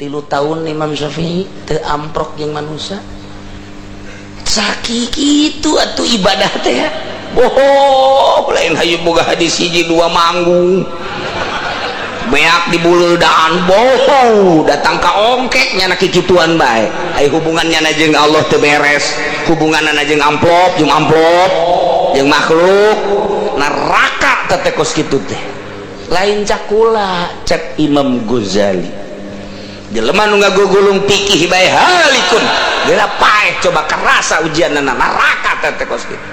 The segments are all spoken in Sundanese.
3 tahun Imam Syafi'i teu amprok jeung manusia sakit gitu atuh ibadah teh ya bohong lain hayu boga hadis hiji 2 manggung beak di buleudan bohong datang ka ongkek nyana kikituan bae ai hubungannya jeung Allah teu beres hubunganna jeung amplop jeung makhluk neraka teh kos kitu teh lain cakula cek Imam Ghazali jelema nu ngagugulung pikih bae halikun geura paeh coba kerasa ujianna neraka teh kos kitu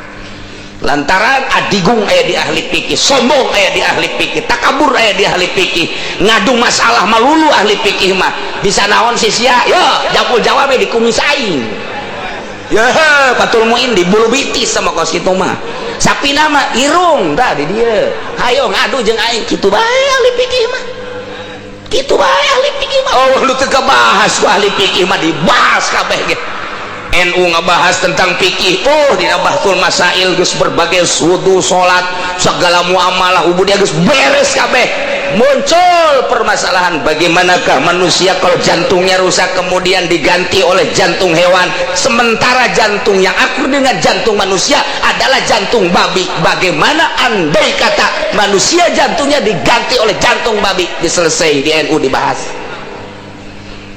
lantaran adigung aya di ahli fikih sombong aya di ahli fikih takabur aya di ahli fikih ngadu masalah malulu ahli fikih mah bisa naon sih sia yo jakul jawab di kumis aing ya patul muin di bulu bitis sama kos kitu mah sapi nama irung dah di dia hayo ngadu jeung aing kitu bae ahli fikih mah kitu bae ahli fikih mah oh lu teu kabahas ku ahli fikih mah dibahas kabeh ge NU ngebahas tentang fikih di Bahtul Masail geus berbagai wudu salat segala muamalah ubudiyah geus beres kabeh muncul permasalahan bagaimanakah manusia kalau jantungnya rusak kemudian diganti oleh jantung hewan sementara jantung yang akur dengan jantung manusia adalah jantung babi bagaimana andai kata manusia jantungnya diganti oleh jantung babi diselesai di NU dibahas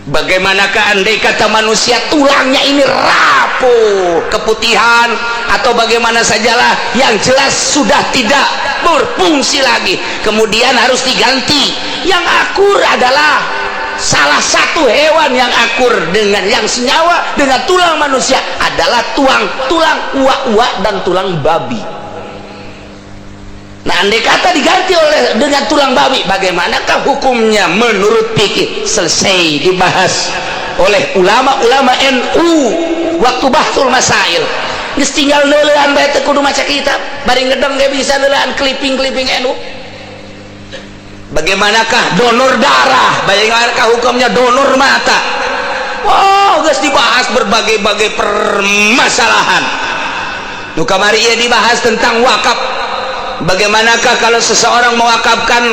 bagaimanakah andai kata manusia tulangnya ini rapuh keputihan atau bagaimana sajalah yang jelas sudah tidak berfungsi lagi kemudian harus diganti yang akur adalah salah satu hewan yang akur dengan yang senyawa dengan tulang manusia adalah tulang uak-uak dan tulang babi. Nah andai kata diganti dengan tulang babi bagaimanakah hukumnya menurut fikih selesai dibahas oleh ulama-ulama NU waktu Bahtul Masail geus tinggal leulean bae teu kudu maca kitab bari ngedeng ge bisa leulean clipping NU bagaimanakah donor darah bagaimanakah hukumnya donor mata oh geus dibahas berbagai-bagai permasalahan nu kamari ieu dibahas tentang wakaf. Bagaimanakah kalau seseorang mewakafkan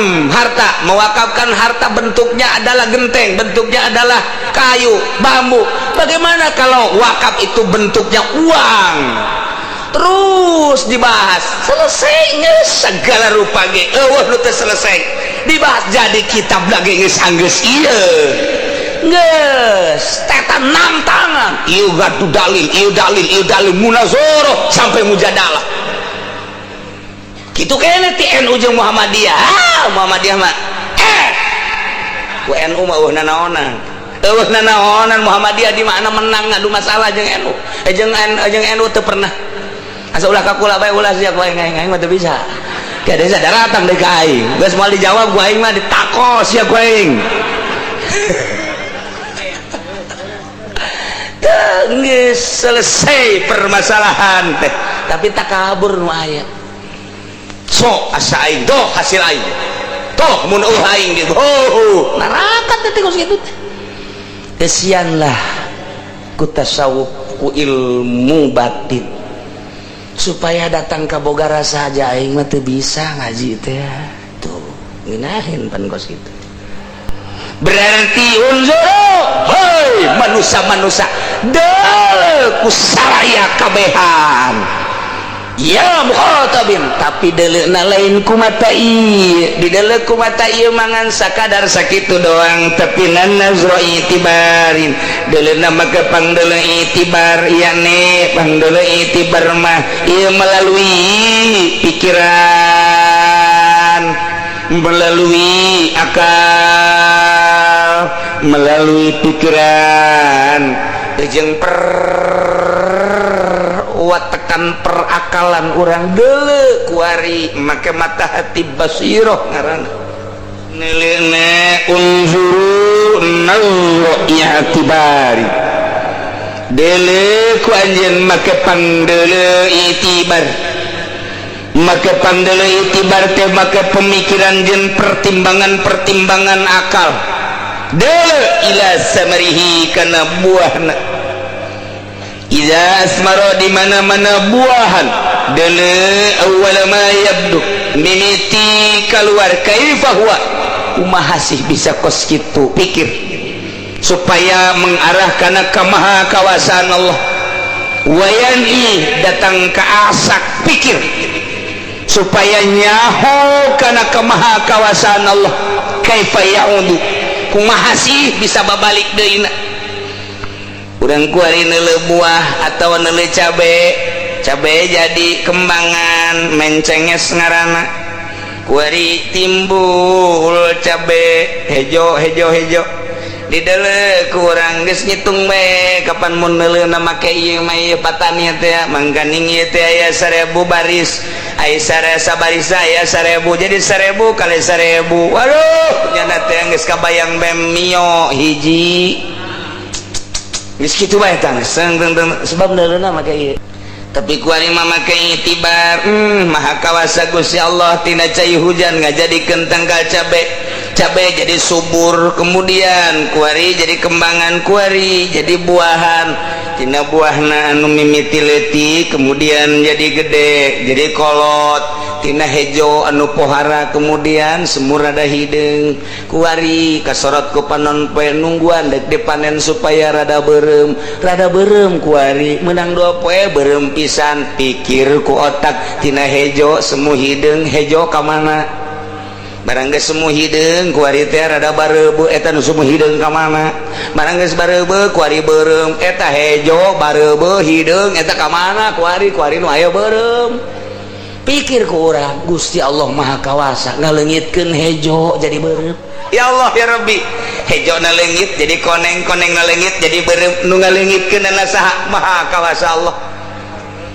harta bentuknya adalah genteng, bentuknya adalah kayu, bambu. Bagaimana kalau wakaf itu bentuknya uang? Terus dibahas, selesainya segala rupa ge. Eueuh nu teu selesai. Dibahas jadi kitab lagi geus anggeus ieu. Geus tetan 6 tangan. Ieu gadu dalil, ieu dalil munazarah sampai mujadalah. Itu kayaknya ti NU jeung Muhammadiyah Muhammadiyah mah ku NU mah nanaonan Muhammadiyah di mana menang ngadu masalah jeung NU jeung NU teu pernah asa ulah kakula bae ulah sia ku aing mah teu bisa kada sadar datang deui ka aing geus moal dijawab ku aing mah ditakos sia ku aing geus selesai permasalahan teh tapi takabur nu aya so asa aing doh hasil aing toh mun aing gitu neraka teh kos kitu kesianlah ku tasawuf ku ilmu batin supaya datang ka boga rasa aja aing mah teu bisa ngaji teh tuh ngeunaheun pan kos kitu berarti unzuru hei manusia deuleu ku saraya kabehan ya mukhatabin tapi deleuna lain kumata ieu di deleu kumata ieu mangan sakadar sakitu doang tapi nazro itibarin deleuna maka pangdeuleu itibar yane pangdeuleu itibar mah ieu melalui pikiran melalui akal melalui pikiran jeung tekan perakalan orang deuleu kuari make mata hati basiroh ngaranna nilina unzuru nazra i'tibari deuleu ku anjeun make pangdeuleu itibar make pangdeuleu itibar teh make pemikiran jeung pertimbangan akal deuleu ila samarihi kana buahna iza asmara di mana-mana buahan dele awal ma yabdu mimiti keluar kaifa huwa kumaha sih bisa kos kitu pikir supaya mengarah kana ka maha kawasan Allah. Wayani datang ke asak pikir supaya nyaho kana ka maha kawasan Allah. Kaifa ya'udu kumaha sih bisa babalik deuna. Urang kuari neuleuh buah atau neuleuh cabe jadi kembangan mencenges ngaranna. Kuari timbul cabe hejo di dalam kurang geus ngitung bae kapan mun neuleuhna make ieu mah ieu patani teh mangganing ieu teh aya 1000 baris aya sabaris aya 1000 jadi 1000 kali 1000 waduh nyana teh geus kabayang bem mio hiji geus kitu bae tah sebab neuleuhna make ieu tapi kuari mah make itibar maha kawasa Gusti Allah tina cai hujan ngajadikeun tanggal cabe jadi subur, kemudian kuari jadi kembangan, kuari jadi buahan, tina buahna anu mimiti leutik kemudian jadi gede jadi kolot, tina hejo anu pohara kemudian semur rada hideung, kuari kasorot ku panon poe nungguan dek dipanen supaya rada beureum kuari menang 2 poe beureum pisan pikir ku otak tina hejo semu hideung hejo ka mana barang geus semu hideung kuari teh rada bareubeuk eta nu semu hideung ka mana barang geus bareubeuk kuari beureum eta hejo bareubeuk hideung eta ka mana kuari nu aya beureum pikir ku urang Gusti Allah maha kawasa ngaleungitkeun hejo jadi beureum ya Allah ya Rabbi hejo na leungit jadi koneng na leungit jadi beureum nu ngaleungitkeun adalah saha maha kawasa Allah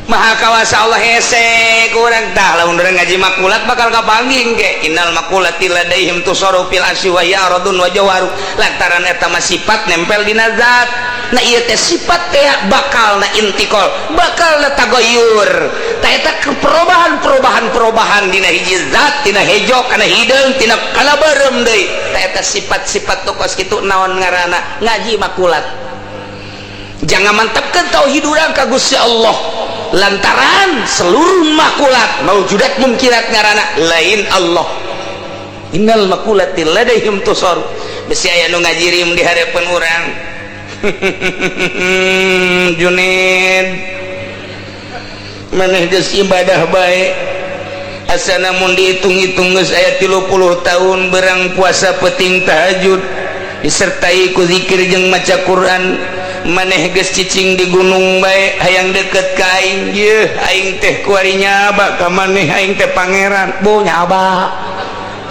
maha kawasa Allah hese kurang tah lamun urang ngaji makulat bakal kapanggih ge innal makulati ladaihim tusaru fil asyi wa ya aradun wa jawaru lantaran eta mah sifat nempel dina zat na ieu teh sifat teh bakal na intikal bakal na tagayur tah eta perubahan dina hiji zat tina hejo kana hideung tina kana beureum deui tah eta sifat-sifat tokos kitu naon ngaranna ngaji makulat jangan mantapkan tauhid urang ka Gusti Allah lantaran seluruh makulat maujudat mungkirat ngaranna lain Allah innal makulati ladaihim tusar besi aya nu ngajirim di hareupeun urang Junid maneh geus ibadah bae asana mun dihitung-hitung geus aya 30 tahun berang puasa penting tahajud disertai ku zikir jeung maca Quran maneh geus cicing di gunung bae hayang deket ka aing yeuh aing teh kuari nyaba ka maneh aing teh pangeran bu nyaba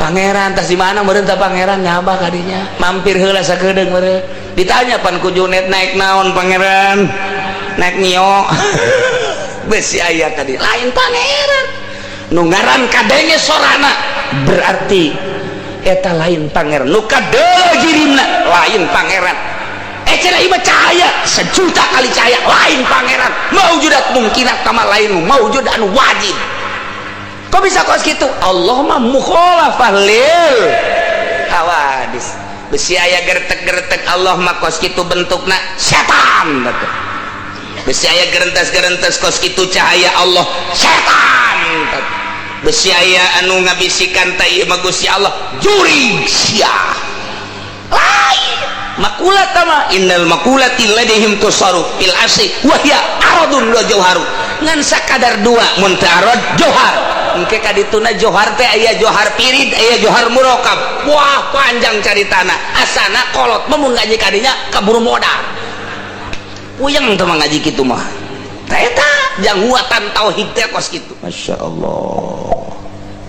pangeran tah di mana meureun tah pangeran nyaba ka dinya mampir heula sakedeung meureun ditanya pan ku Junet naik naon pangeran naik mio besi aya tadi lain pangeran nu ngaran kadenge sorana berarti eta lain pangeran nu kadeu jirimna lain pangeran cenah ieu cahaya 1.000.000 kali cahaya lain pangeran maujudat mungkinat kama lain maujud anu wajib kok bisa kos kitu Allah mah mukhalafah lil hawadis besi aya gertek-gertek Allah mah kos kitu bentukna setan besi aya gerentas-gerentas kos kitu cahaya Allah setan besi aya anu ngabisikan ta ieu mah Gusti Allah jurig sia lain makulat tama innal makulati ladaihim tusaru fil asyi wa hiya aradun wa jauharu ngan sakadar dua mun teu arad johar engke kadituna johar teh aya johar pirid aya johar murakab wah panjang caritana asana kolot mun ngaji kadinya kaburu modal puyeng teh ngaji kitu mah tah eta janguatan tauhid teh kos kitu masyaallah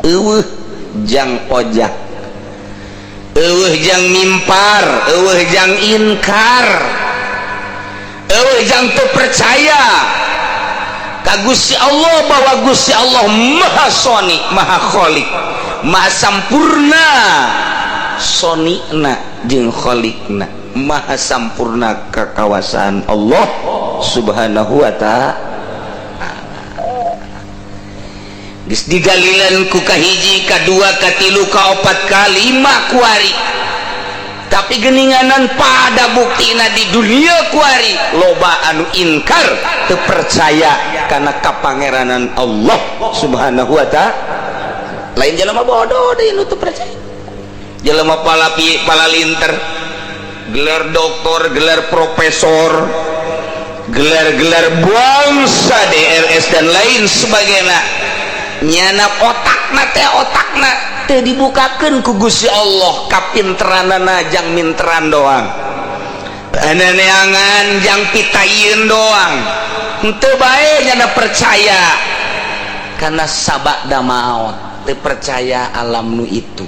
eueuh jang ojak eueuh jang mimpar eueuh jang inkar eueuh jang teu percaya ka Gusti Allah bahwa Gusti Allah maha soni maha khaliq maha sampurna sonina jeung khaliqna maha sampurna kekawasan Allah subhanahu wa ta'ala geus digalilan ku kahiji kadua katilu kaopat kalima kuari tapi geninganan pada buktina di dunia kuari loba anu inkar teu percaya kana kapangeranan Allah subhanahu wa ta'ala lain jelema bodoh deui nu teu percaya jelema palalinter gelar doktor, gelar profesor, gelar-gelar bangsa, DRS dan lain sebagainya, nyana otakna teh dibukakeun ku Gusti Allah, kapinteranana jang minteran doang, neangan jang pitayeun doang, henteu bae nyana percaya karena sabada maut, teu percaya alam nu itu.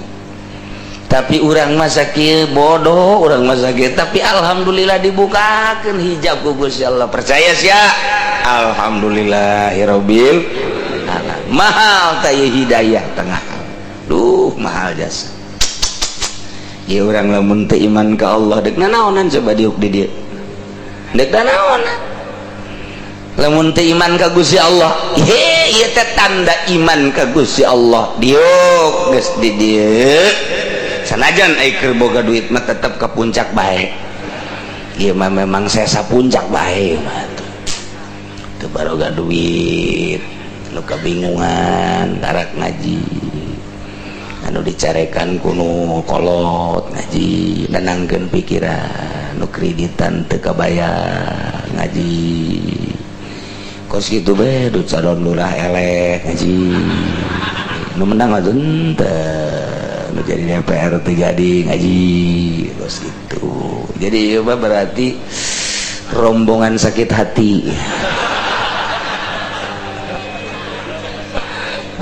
Tapi urang masa kieu bodoh, urang masa kieu, tapi alhamdulillah dibukakeun hijab ku Gusti Allah, percaya sia, alhamdulillahirabbil alamin. Mahal teh hidayah tengah, duh mahal jasa. Ya urang lamun teu iman ka Allah deuk nanaonan coba diuk di dieu, deuk nanaonan lamun teu iman ka Gusti Allah. He ieu teh tanda iman ka Gusti Allah, diuk geus di dieu. Sanajan keur boga duit mah tetep ke puncak bae, ieu mah memang sesa puncak bae mah teu baroga duit nu kabingungan darak ngaji, anu dicarekan kuno kolot ngaji, nenangkeun pikiran, nu kreditan teu kabayar ngaji, kos kitu bae duit sadon lurah elek ngaji, nu menang mah teu jadi DPR tuh jadi ngaji terus gitu. Jadi ya berarti rombongan sakit hati.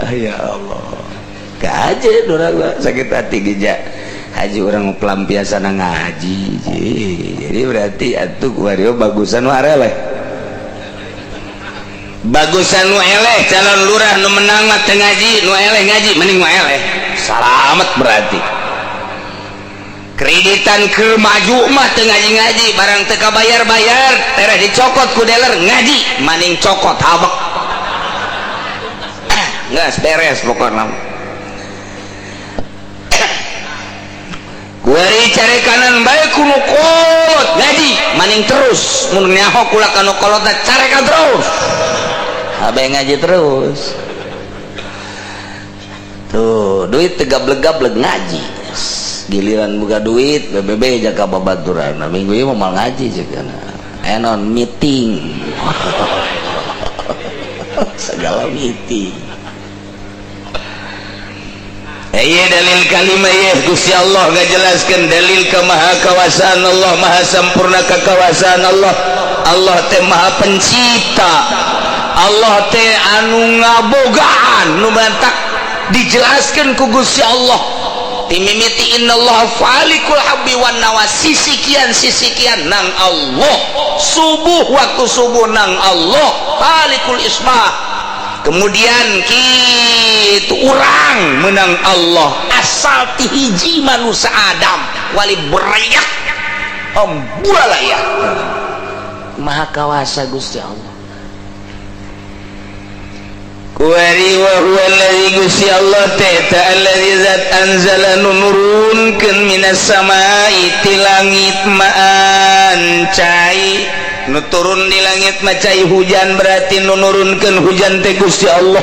Ya Allah, aja orang sakit hati geja haji orang pelampiasan ngaji. Jadi berarti atuh wario bagusan wareleh, bagusan nu eleh calon lurah nu menang mah teu ngaji, nu eleh ngaji mending nu eleh. Salamet berarti kreditan ke maju mah teu ngaji-ngaji, barang teu kabayar-bayar tereh dicokot ku dealer ngaji maning cokot habek. Geus beres pokona. Kuari cari kanan bae kuno kolot ngaji maning terus mun nyaho kula kanu kolotna carekan terus. Abe ngaji terus. Tuh duit tegap-legap ngaji, giliran buka duit BBB jaga babaturan. Nah, minggu ini mau ngaji juga, enon meeting, segala meeting. Iya dalil kalimah ya Gusti Allah nggak jelaskan dalil ke maha kawasaan Allah, maha sempurna kekawasaan Allah. Allah teh maha pencipta, Allah teh anu ngabogaan nu bantak dijelaskan ku Gusti Allah timimiti innallaha falikul habbi wan nawa, sisikian nang Allah, subuh waktu subuh nang Allah falikul isma. Kemudian kitu urang menang Allah asal ti hiji manusia Adam wali berayak ambualaya, maha kawasa Gusti Allah. Kuari wa huwa alladzi Gusti Allah ta'ala alladzi zat anzala nurunkeun minas samai ti langit ma'an cai, nu turun di langit mah cai hujan, berarti nu nurunkeun hujan teh Gusti Allah.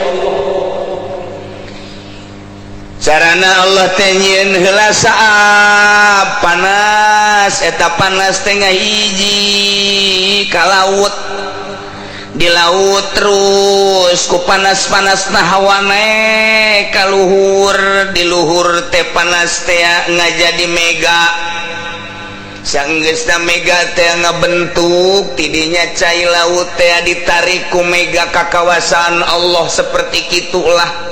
Carana Allah teh nyieun heula saab panas, eta panas teh ngahiji ka laut, di laut terus ku panas-panas nah hawane ka luhur, di luhur teh panas teh ngajadi mega, sanggeusna mega teh ngabentuk tidinya cai laut teh ditarik ku mega ka kawasan Allah seperti kitulah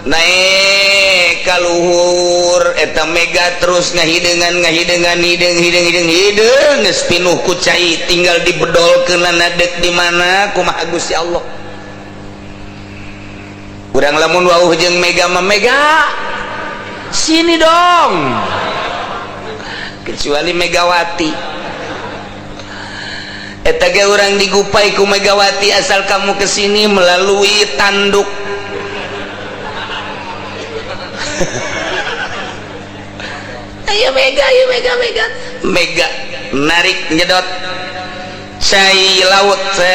naik ka luhur eta mega terus ngahideungan hideng geus pinuh ku cai, tinggal dibedolkeunna deuk di mana kumaha Gusti Allah. Urang lamun wauh jeung mega mah mega sini dong, kecuali Megawati eta ge urang digupai ku Megawati asal kamu kesini melalui tanduk. Ayo mega narik nyedot cai laut set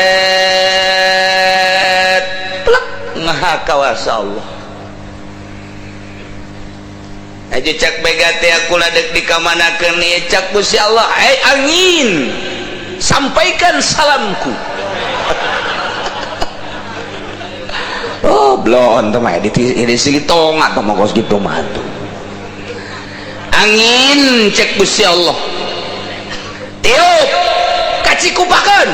plek maha kawasa Allah. aja cak begate aku ladek di kamanakeun ieu cak Gusti Allah angin sampaikan salamku. Oh blon teh mah di silitong atau mah kos kitu mah tuh angin cek Gusti Allah tiup kacikupakeun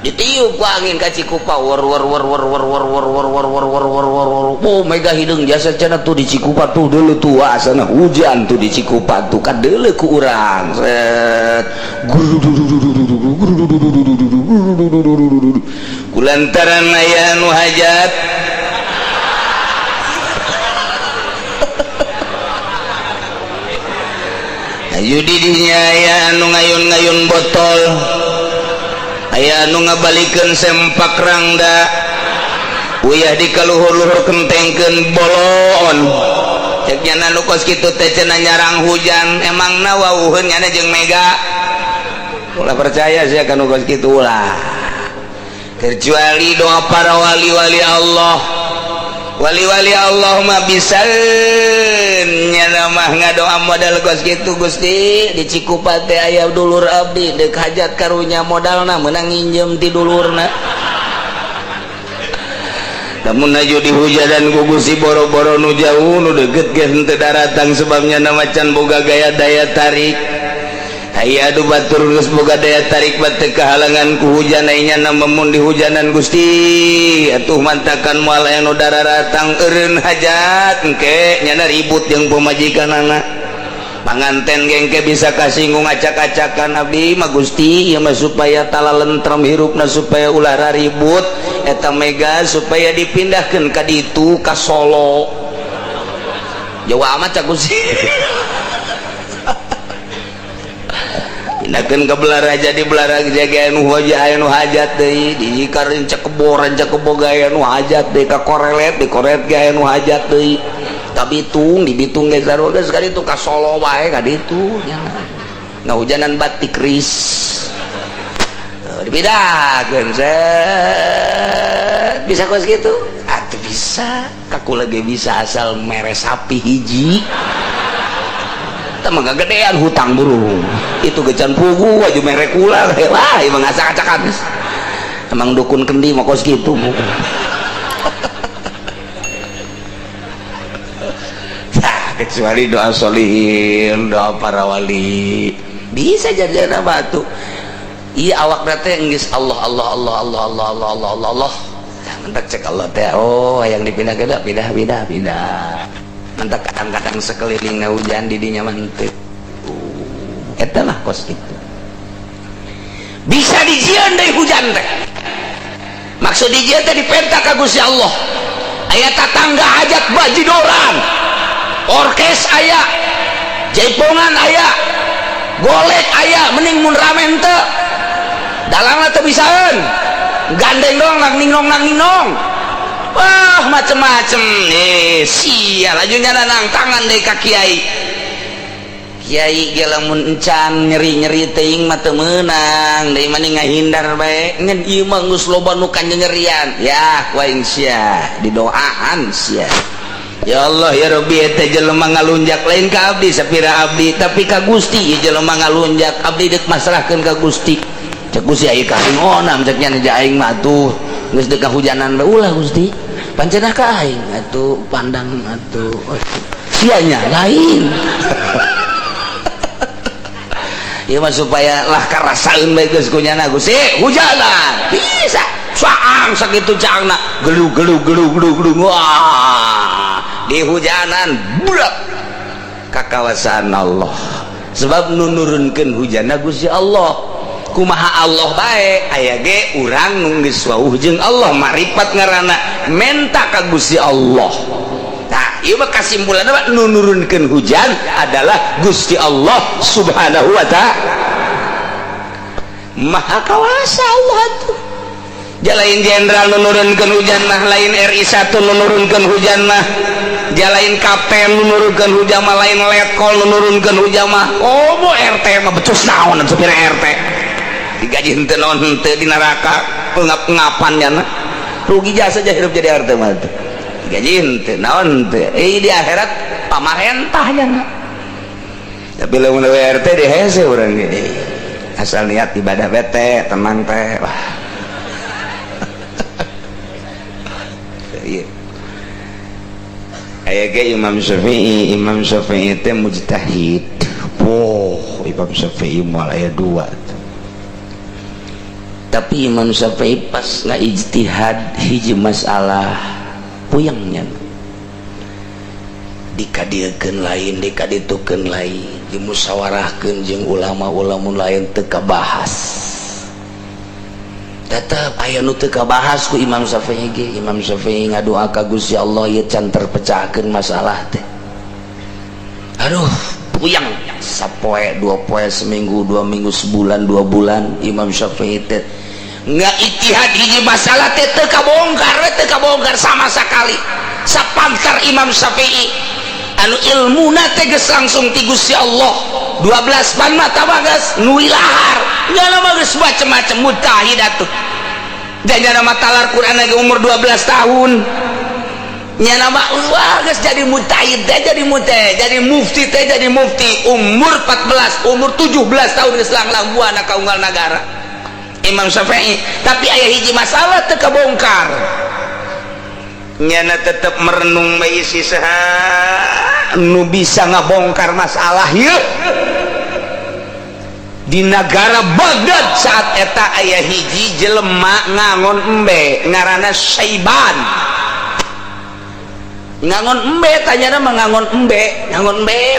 ditiup ku angin kacikupa war war war war war war war war war war war war war war oh mega hideung jasa cenah tuh di Cikupa tuh deuleu tua sana hujan tuh di Cikupa tuh kan deuleu ku urang set kulantaran aya nu hajat ayu didinya aya anu ngayun-ngayun botol aya anu ngabalikeun sempak rangda uyah di kaluhur-luhur kentengkeun bolon cek nya nu kos kitu teh cenah nyarang hujan emang nawauheun nya jeung mega ulah percaya sia kana kos kitu ulah kecuali doa para wali-wali Allah wali-wali Allah mah bisa nya mah ngadoa modal kos kitu Gusti di Cikupa teh aya dulur abdi deuk hajat karunya modalna meunang nginjem ti dulurna namun aju dihujadan ku Gusti boro-boro nu jauh nu deukeut geus henteu daratang sebabnya nama can boga gaya daya tarik aya adu batur geus boga daya tarik bate kahalangan ku hujan aya nya mun di hujanan Gusti atuh mantakan moal aya nu dararatang eureun hajat engke nya ribut jeung pamajikanana panganten gengke bisa kasinggung acak-acakan abdi mah Gusti ieu mah supaya tala lentrem hirupna supaya ulah raribut eta mega supaya dipindahkeun ka ditu ka Solo Jawa amat cak Gusti pindahkeun ka Belaraja di Belaraja ge anu hajat deui di karin cek kebo gaya anu hajat deui ka Korelet di Korelet ge anu hajat deui ka Bitung di Bitung ge sarua sekali itu ka Solo wae ka ditu nya ngahujanan batik ris dipindahkeun set bisa kos gitu atuh bisa kaku lagi bisa asal mere sapi hiji mah gedean hutang burung itu gecan pugu aju merek kula lah emang acak-acakan emang dukun kendi mah kos gitu nah kecuali doa solihin doa para wali bisa jadi apa tuh iya awak teh geus Allah Allah Allah Allah Allah Allah Allah Allah Allah mentak cek Allah teh oh yang dipindah ke pindah mentak kadang-kadang sekelilingnya hujan didinya mantep eta lah kos gitu bisa dijieun deui hujan teh maksud dijieun teh diperintah ka Gusti Allah aya tatangga hajat bajidoran orkes aya jaipongan aya golek aya mending mun ramen teh dalangna teu bisaeun gandeng doang nang ninong wah macem-macem sia lajunya nang tangan deh ka kiai ge lamun encan nyeri-nyeri teuing mah teu meunang deui mani ngahindar bae ngan ieu mah geus loba nu kanyerian ya ku aing sia didoaan sia ya Allah ya Rabbi eta jelema ngalunjak lain ka abdi sapira abdi tapi ka Gusti ieu jelema ngalunjak abdi deuk masrahkeun ka Gusti cek Gusti aya karing onam cek nya aing mah atuh geus deuk kahujanan bae ulah Gusti pancenah ka aing atuh pandang atuh sianya lain ieu mah supaya lah karasaeun bae geus ku nyana Gusti hujanan bisa saang sakitu cangna gelug wah di hujanan budak ka kawasan Allah sebab nu nurunkeun hujanna Gusti Allah kumaha Allah bae aya ge urang nu geus wauh jeung Allah maripat ngaranna menta ka Gusti Allah nah ieu mah kasimpulanna nu nurunkeun hujan adalah Gusti Allah subhanahu wa ta'ala maha kawasa Allah tuh jalain jenderal nu nurunkeun hujan mah lain RI 1 nu nurunkeun hujan mah jalain kapten nu nurunkeun hujan mah lain letkol nu nurunkeun hujan mah oh bu RT mah becus naon supir RT digaji henteu naon henteu di neraka pengap-pengapan nya rugi jasa aja hidup jadi RT mah gaji teu naon teu di akhirat pamarentahnya na. Tapi lamun WRT di hese urang ge asal niat ibadah bete tenang teh wah. Iya. Aya ge Imam Syafi'i teh mujtahid. Imam Syafi'i moal aya 2. Tapi Imam Syafi'i pas ngaijtihad hiji masalah puyengnya dikadiekeun lain dikaditukeun lain dimusyawarahkeun jeung ulama-ulama lain teu kabahas tetep aya nu teu kabahas ku Imam Syafi'i ge. Imam Syafi'i ngadoa ka Gusti Allah ieu can terpecahkeun masalah teh aduh puyeng sapoe 2 poe seminggu 2 minggu sebulan 2 bulan Imam Syafi'i teh nggak ijtihad hiji masalah teh teu kabongkar sama sekali sapantar Imam Syafi'i anu ilmuna teh geus langsung ti Gusti Allah 12 ban mata bagas nu ilahar nya mah geus macem-macem mujtahid atuh dan nya mah talar Quran lagi umur 12 tahun nya nama wah geus jadi mujtahid teh jadi mufti teh jadi mufti umur 14 umur 17 tahun geus langlang buana ka unggal nagara Imam Syafi'i. Tapi aya hiji masalah teu kabongkar nyana tetep merenung bae isi saha nu bisa ngabongkar masalah ieu di negara Baghdad saat eta aya hiji jelema ngangon embe ngaranna Syaiban ngangon embe tanyana mah ngangon embe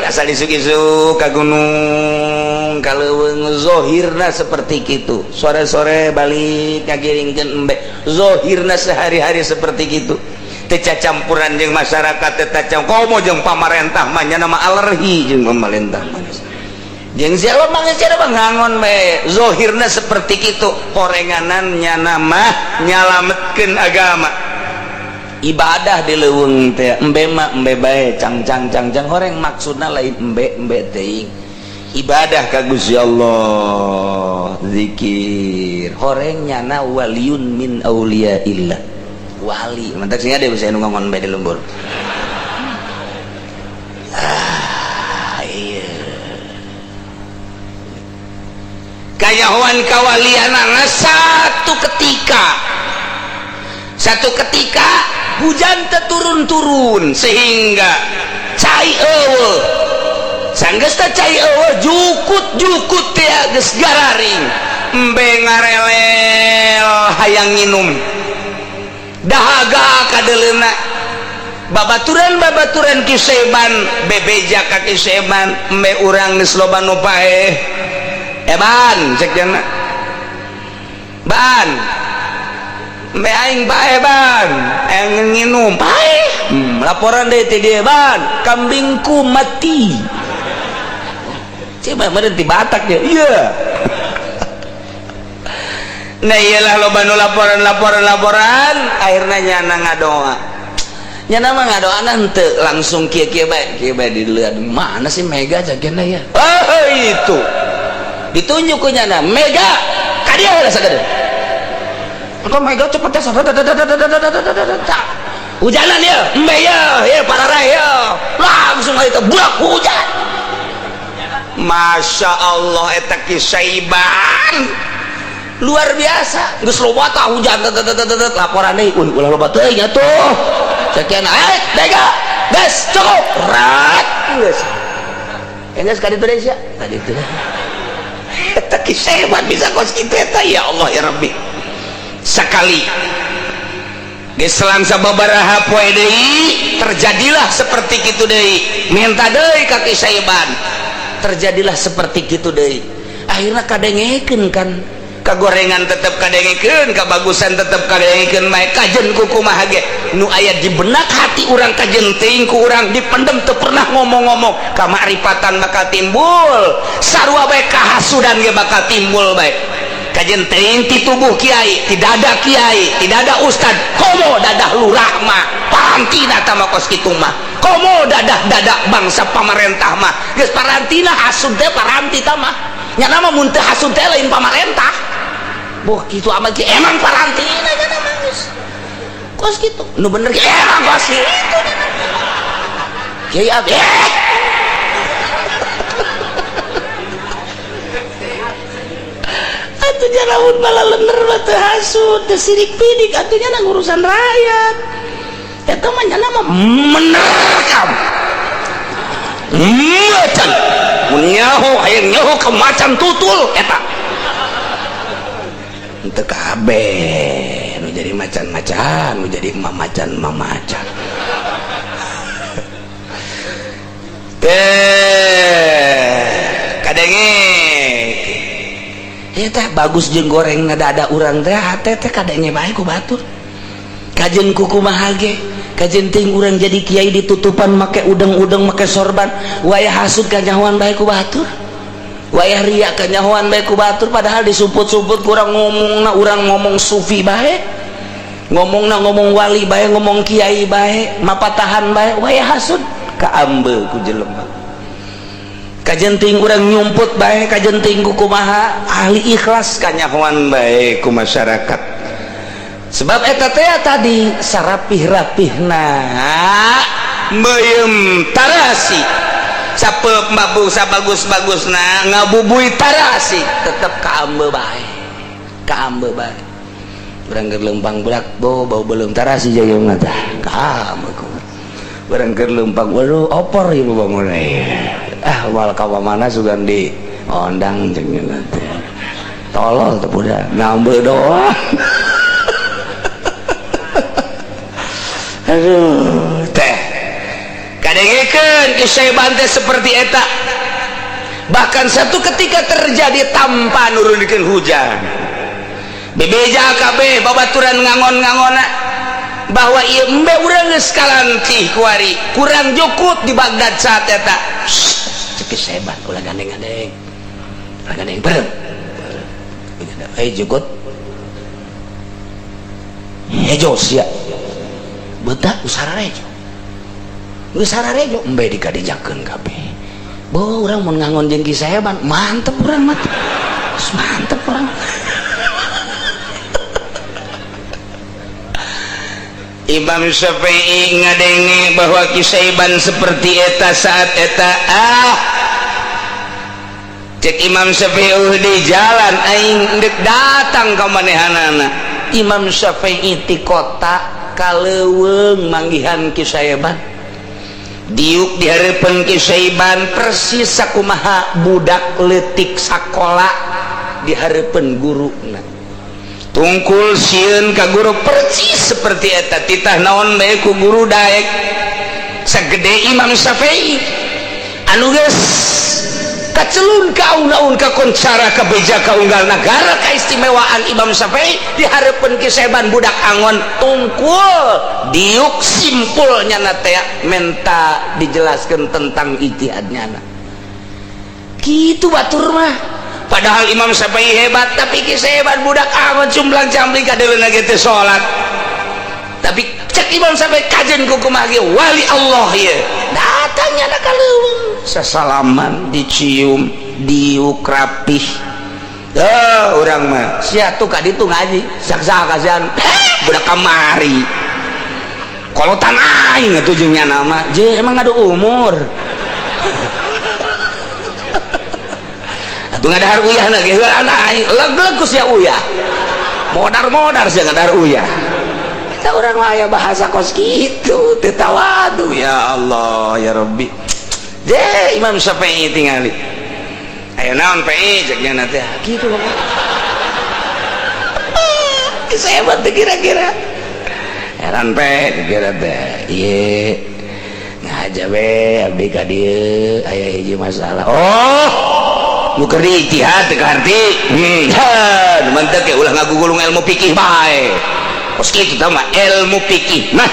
asal isuk-isuk ka gunung kaleuweung zohirna seperti kitu sore-sore balik ngagiringkeun embe zohirna sehari-hari seperti kitu teu cacampuran jeung masyarakat teu komo jeung pamarentah mah nya nama alergi jeung pamarentah jeung siapa mah cara ngangon bae zohirna seperti kitu horenganan nya nama nyalametkeun agama ibadah di leuweung teh embe mah embe bae cang horeng maksudna lain embe teuing ibadah ka Gusti Allah zikir horeng nyana waliun min auliyaillah wali mantak singa deh bisa ngongon bae di lembur iya kayahuan kawalianana satu ketika hujan turun sehingga cai eueuh sanggeus teh cai eueuh jukut teh geus gararing embe ngarelel hayang nginum dahaga kadeleuna babaturan kiseban bebeja ka kiseban embe urang geus loba nu paeh ban cek jana ban embe aing bae ban aing nginum bae laporan deui ti dieu ban kambingku mati coba meureun ti Batak dia iya nah iyalah loba nu laporan akhirna nyana ngadoa nyana mah ngadoana henteu langsung kieu bae dileuan mana sih Mega jagena ya itu ditunjuk ku nyana Mega ka dieu heula sagede engkau Mega cepet hujanan ya embe ya pararah ya langsung itu buak hujan Masya Allah eta Syaiban luar biasa geus loba tah hujan laporan deui ulah loba teuing atuh sakian Mega geus cukup rat geus ka ditu deui sia ka ditu eta Syaiban bisa kos kitu eta ya Allah ya Rabbi sekali geselang sababaraha poe deui terjadilah seperti kitu deui minta deui ka Syaiban terjadilah seperti kitu deui akhirna kadengekeun kan kagorengan tetep kadengekeun kabagusan tetep kadengekeun bae kajen ku kumaha ge nu aya di benak hati urang kajen teuing ku urang dipendem teu pernah ngomong-ngomong kamarifatan bakal timbul sarua bae kahasudan ge bakal timbul bae kajen teuing ti tubuh kiai tidak ada ustad komo dadah lurah mah parantina tah mah kos kitu mah komo dadah bangsa pamarentah mah geus parantina hasud teh paranti tah mah nya nama mun teu hasud teh lain pamarentah boh kitu amat emang parantina nya nama geus kos gitu nu bener kos gitu Kiai Abi atunya lamun malah lener batu hasud teu sirik pidik atunya nang urusan rakyat eta mah nya nama menerkam macan mun nyaho hayang nyaho ke macan tutul eta teu kabeh nu jadi macan-macan nu jadi mamacan kadenge eta bagus jeung goreng ngada-ada urang teh hate teh kadenge bae ku batur kajen kukumaha ge kajen ting urang jadi kiai ditutupan make udeng-udeng make sorban wayah hasud kanyahoan bae ku batur wayah ria kanyahoan bae ku batur padahal disumput-sumput kurang ngomongna urang ngomong sufi bae ngomongna ngomong wali bae ngomong kiai bae mapatahan bae wayah hasud kaambe ku jelema kajenting urang nyumput bae kajenting kukumaha ahli ikhlas kanyahoan bae ku masyarakat sebab eta teh tadi sarapih-rapihna meuyeum tarasi sapeup mabuk sabagus-bagusna ngabubui tarasi tetep kaambe bae urang keur leumpang budak bau belum tarasi jayeung tah kaambe ku urang keur leumpang waduh opor ieu bangun mal kawa mana sugan di ondang jeung teh tolol teh budak ngambe doang aduh teh kadengekeun kisah teh seperti eta bahkan satu ketika terjadi tanpa nurunkeun hujan bebeja kabeh babaturan ngangon-ngangona bahwa ieu embe urang geus kalantih kuari kurang jukut di Bagdad saat eta cek sebat ulah gandeng-gandeng bareng jukut jos ya betak usararejo embe dikadijakeun kabeh boh urang mun ngangon jeung kisah hebat mantep urang mah mantep urang Imam Syafi'i ngadenge bahwa kisah Iban seperti eta saat eta cek Imam Syafi'i di jalan aing dek datang ka manehanana Imam Syafi'i ti kota kaleuweung manggihan kisah Iban diuk di hareupeun kisah Iban persis sakumaha budak leutik sakola di hareupeun guruna tungkul sieun ka guru persis seperti eta titah naon bae ku guru daek sagede Imam Syafi'i anu geus kacelun ka aun-aun ka koncara ka beja ka unggal nagara kaistimewaan Imam Syafi'i di hareupeun kiseban budak angon tungkul diuk simpulnya na teh menta dijelaskeun tentang ijtihadnya kitu batur mah padahal Imam Syafi'i hebat tapi kisah hebat budak amat cumblang cambling kadeuleuna ge teu salat tapi cek Imam Syafi'i kajen kukumaha ge wali Allah ieu datangnya na kaleuweung sasalaman dicium diuk rapih urang mah sia tuh ka ditu ngaji saksa kasihan budak kamari kolotan aing atuh jeung nya nama je emang ada umur nggak ada uyah lagi anak leg-leg sia uyah modar sia nggak ada uyah kita orang maya bahasa kos gitu tetawadu ya Allah ya Rabbi deh Imam Syafi'i tingali ayo naon PI ceknya nanti gitu loh sehebat kira-kira heran pe kira teh iya ngaja be abdi ka dieu aya hiji masalah nuker di ijtihad teu arti mantep ke ulah ngagugulung ilmu fikih bae kos kitu tah mah ilmu fikih nah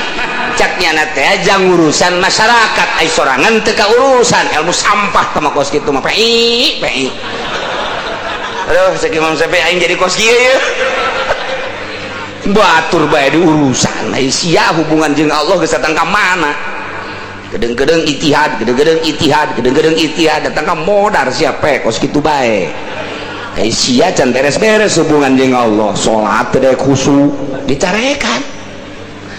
caknya na teh jang urusan masyarakat ai sorangan teu ka urusan ilmu sampah tah mah kos kitu mah pi aduh saking Imam Syafi'i aing jadi kos kieu ye batur bae di urusan ai sia hubungan jeung Allah geus datang ka mana gedeng-gedeng itihad datang ka modar siapa kos kitu bae sia can beres-beres hubungan jeung Allah salat teh khusyuk dicarekan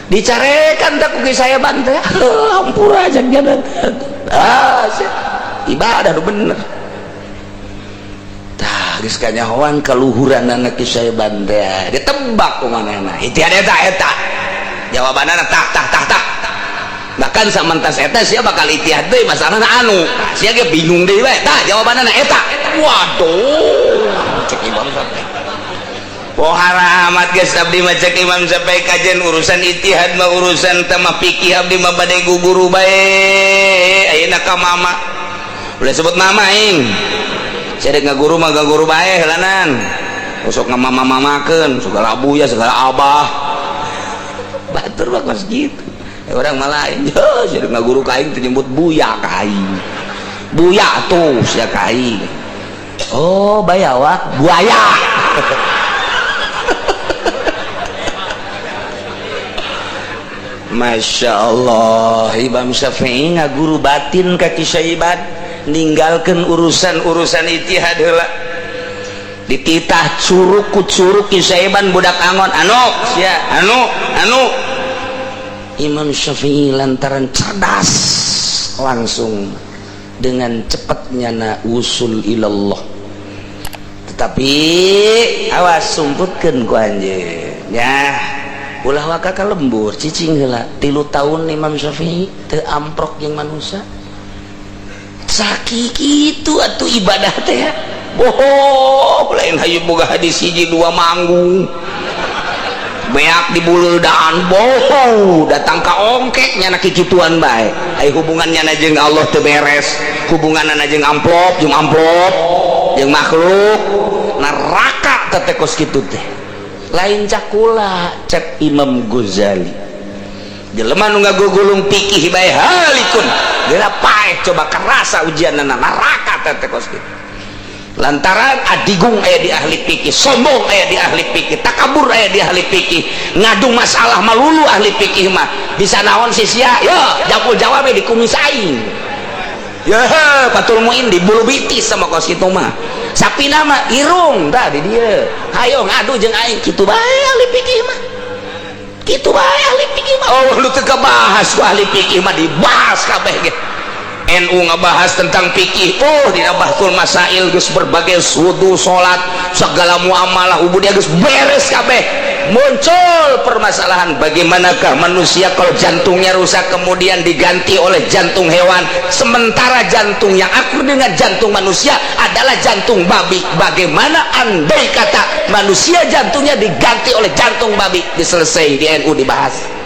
dicarekan tak kuki saya bantai hampura aja jalan ibadah udah bener tah geus kanyahoan kaluhuran anak saya bantai ditebak kumanehna itiad eta jawabanana tak bahkan samantas eta sia bakal itiad deui masalahna anu sia ge bingung deui we tah jawabanana eta waduh cek imam sampai pohara amat geus abdi mah cek imam sampai kajian urusan ijtihad mah urusan tama fikih abdi mah bade guguru bae ayeuna ka mama boleh sebut mama aing sia dek ngaguru mah gaguru bae helanan usok ngamama-mamakeun segala abuya segala abah batur bakos gitu orang malain yo sia dek ngaguru ka aing teu nyebut buya ka aing buya tuh sia ka aing oh bayawak buaya Masya Allah Imam Syafi'i ngaguru batin kaki syaibat ninggalkan urusan ijtihad heula dititah curug ku curug ki syaiban budak angon anu Imam Syafi'i lantaran cerdas langsung dengan cepatnya na usul ilallah tetapi awas sumputkeun ku anjeun ya ulah waka ka lembur cicing heula 3 tahun Imam Syafi'i teu amprok jeung manusia sakit kitu atuh ibadah teh bohong lain hayu boga hadis hiji 2 manggung beak di buleudaan bohong datang ka ongkek nyana kikituan bae ai hubungannya jeung Allah teu beres hubunganna jeung amplop jeung makhluk neraka teh kos kitu teh lain cakula cek Imam Ghazali jelema nu ngagugulung pikih bae halikun geura paeh coba kerasa ujianna neraka teh kos kitu lantaran adigung aya di ahli fikih sombong aya di ahli fikih takabur aya di ahli fikih ngadu masalah malulu ahli fikih mah bisa naon sih sia yo jakul jawabe di kumis aing ya patul muin di bulu bitis sama kos kitu mah sapi nama irung dah di dia hayo ngadu jeung aing kitu bae ahli fikih mah kitu bae ahli fikih mah oh lu teu kabahas ku ahli fikih mah dibahas kabeh ge NU ngabahas tentang fikih dina bahtul masail geus berbagai wudu salat segala muamalah ubudiyah geus beres kabeh muncul permasalahan bagaimanakah manusia kalau jantungnya rusak kemudian diganti oleh jantung hewan sementara jantung yang akur dengan jantung manusia adalah jantung babi bagaimana andai kata manusia jantungnya diganti oleh jantung babi diselesai di NU dibahas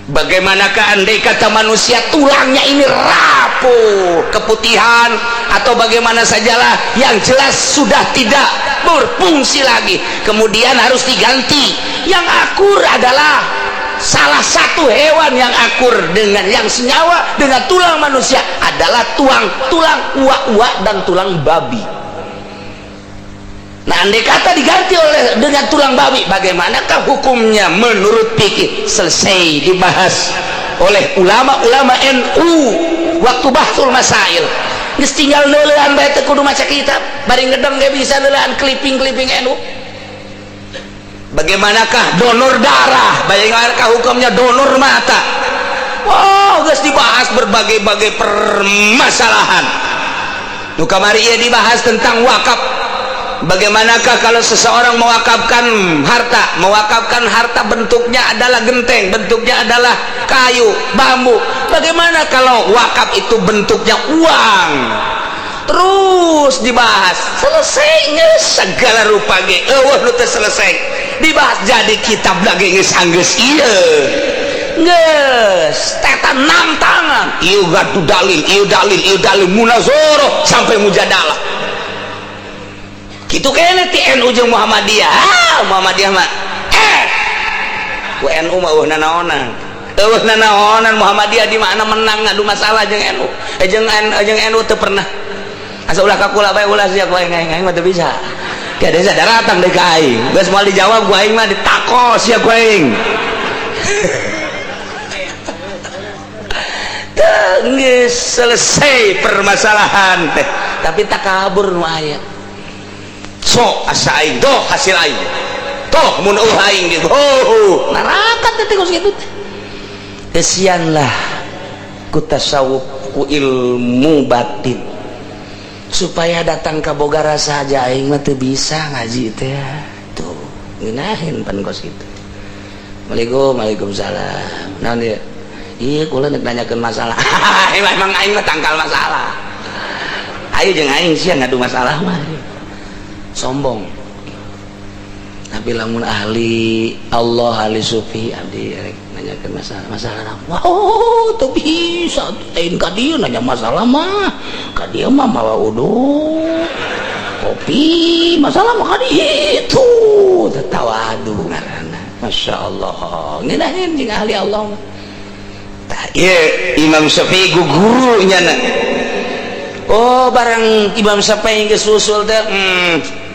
bagaimanakah andai kata manusia tulangnya ini rapuh keputihan atau bagaimana sajalah yang jelas sudah tidak berfungsi lagi kemudian harus diganti yang akur adalah salah satu hewan yang akur dengan yang senyawa dengan tulang manusia adalah tulang uak-uak dan tulang babi. Nah andai kata diganti dengan tulang babi bagaimanakah hukumnya menurut fikih selesai dibahas oleh ulama-ulama NU waktu bahtul masail geus tinggal neulean bae teu kudu maca kitab bari ngedeng ge bisa neulean clipping NU bagaimanakah donor darah bagaimanakah hukumnya donor mata geus dibahas berbagai-bagai permasalahan nu kamari ieu dibahas tentang wakaf. Bagaimanakah kalau seseorang mewakafkan harta bentuknya adalah genteng, bentuknya adalah kayu, bambu. Bagaimana kalau wakaf itu bentuknya uang? Terus dibahas, selesainya segala rupa ge. Lu teh selesai. Dibahas jadi kitab lagi geus anggeus ieu. Geus teta 6 tangan. Ieu gatu dalil, ieu dalil munazarah sampai mujadalah. Itu kayaknya ti NU jeung Muhammadiyah Muhammadiyah mah ku NU mah nanaonan Muhammadiyah di mana menang ngadu masalah jeung NU jeung NU teu pernah asa ulah kakula bae ulah sia ku aing mah teu bisa kada sadar datang deui ka aing geus moal dijawab ku aing mah ditakos sia ku aing geus selesai permasalahan teh tapi takabur nu aya so asa aing doh hasil aing toh mun aing gitu neraka teh geus kitu kesianlah ku tasawuf ku ilmu batin supaya datang ke boga rasa aja aing mah teu bisa ngaji teh tuh ngeunaheun pan kos kitu. Waalaikumsalam. Naon dia? Iya, kula nek nanyakeun masalah. Emang aing mah tangkal masalah. Ayo jeung aing sia ngadu masalah mah. Sombong. Tapi lamun ahli Allah, ahli sufi abdi rek nanyakeun masalah apa? Oh, teu bisa lain ka dieu nanya masalah mah. Ka dieu mah mawa uduk. Kopi, masalah mah ka dieu. Tawadu ngaranna. Masya Allah ngedahin jeung ahli Allah iya Imam Syafi'i gurunya oh barang Imam Syafi'i geus usul teh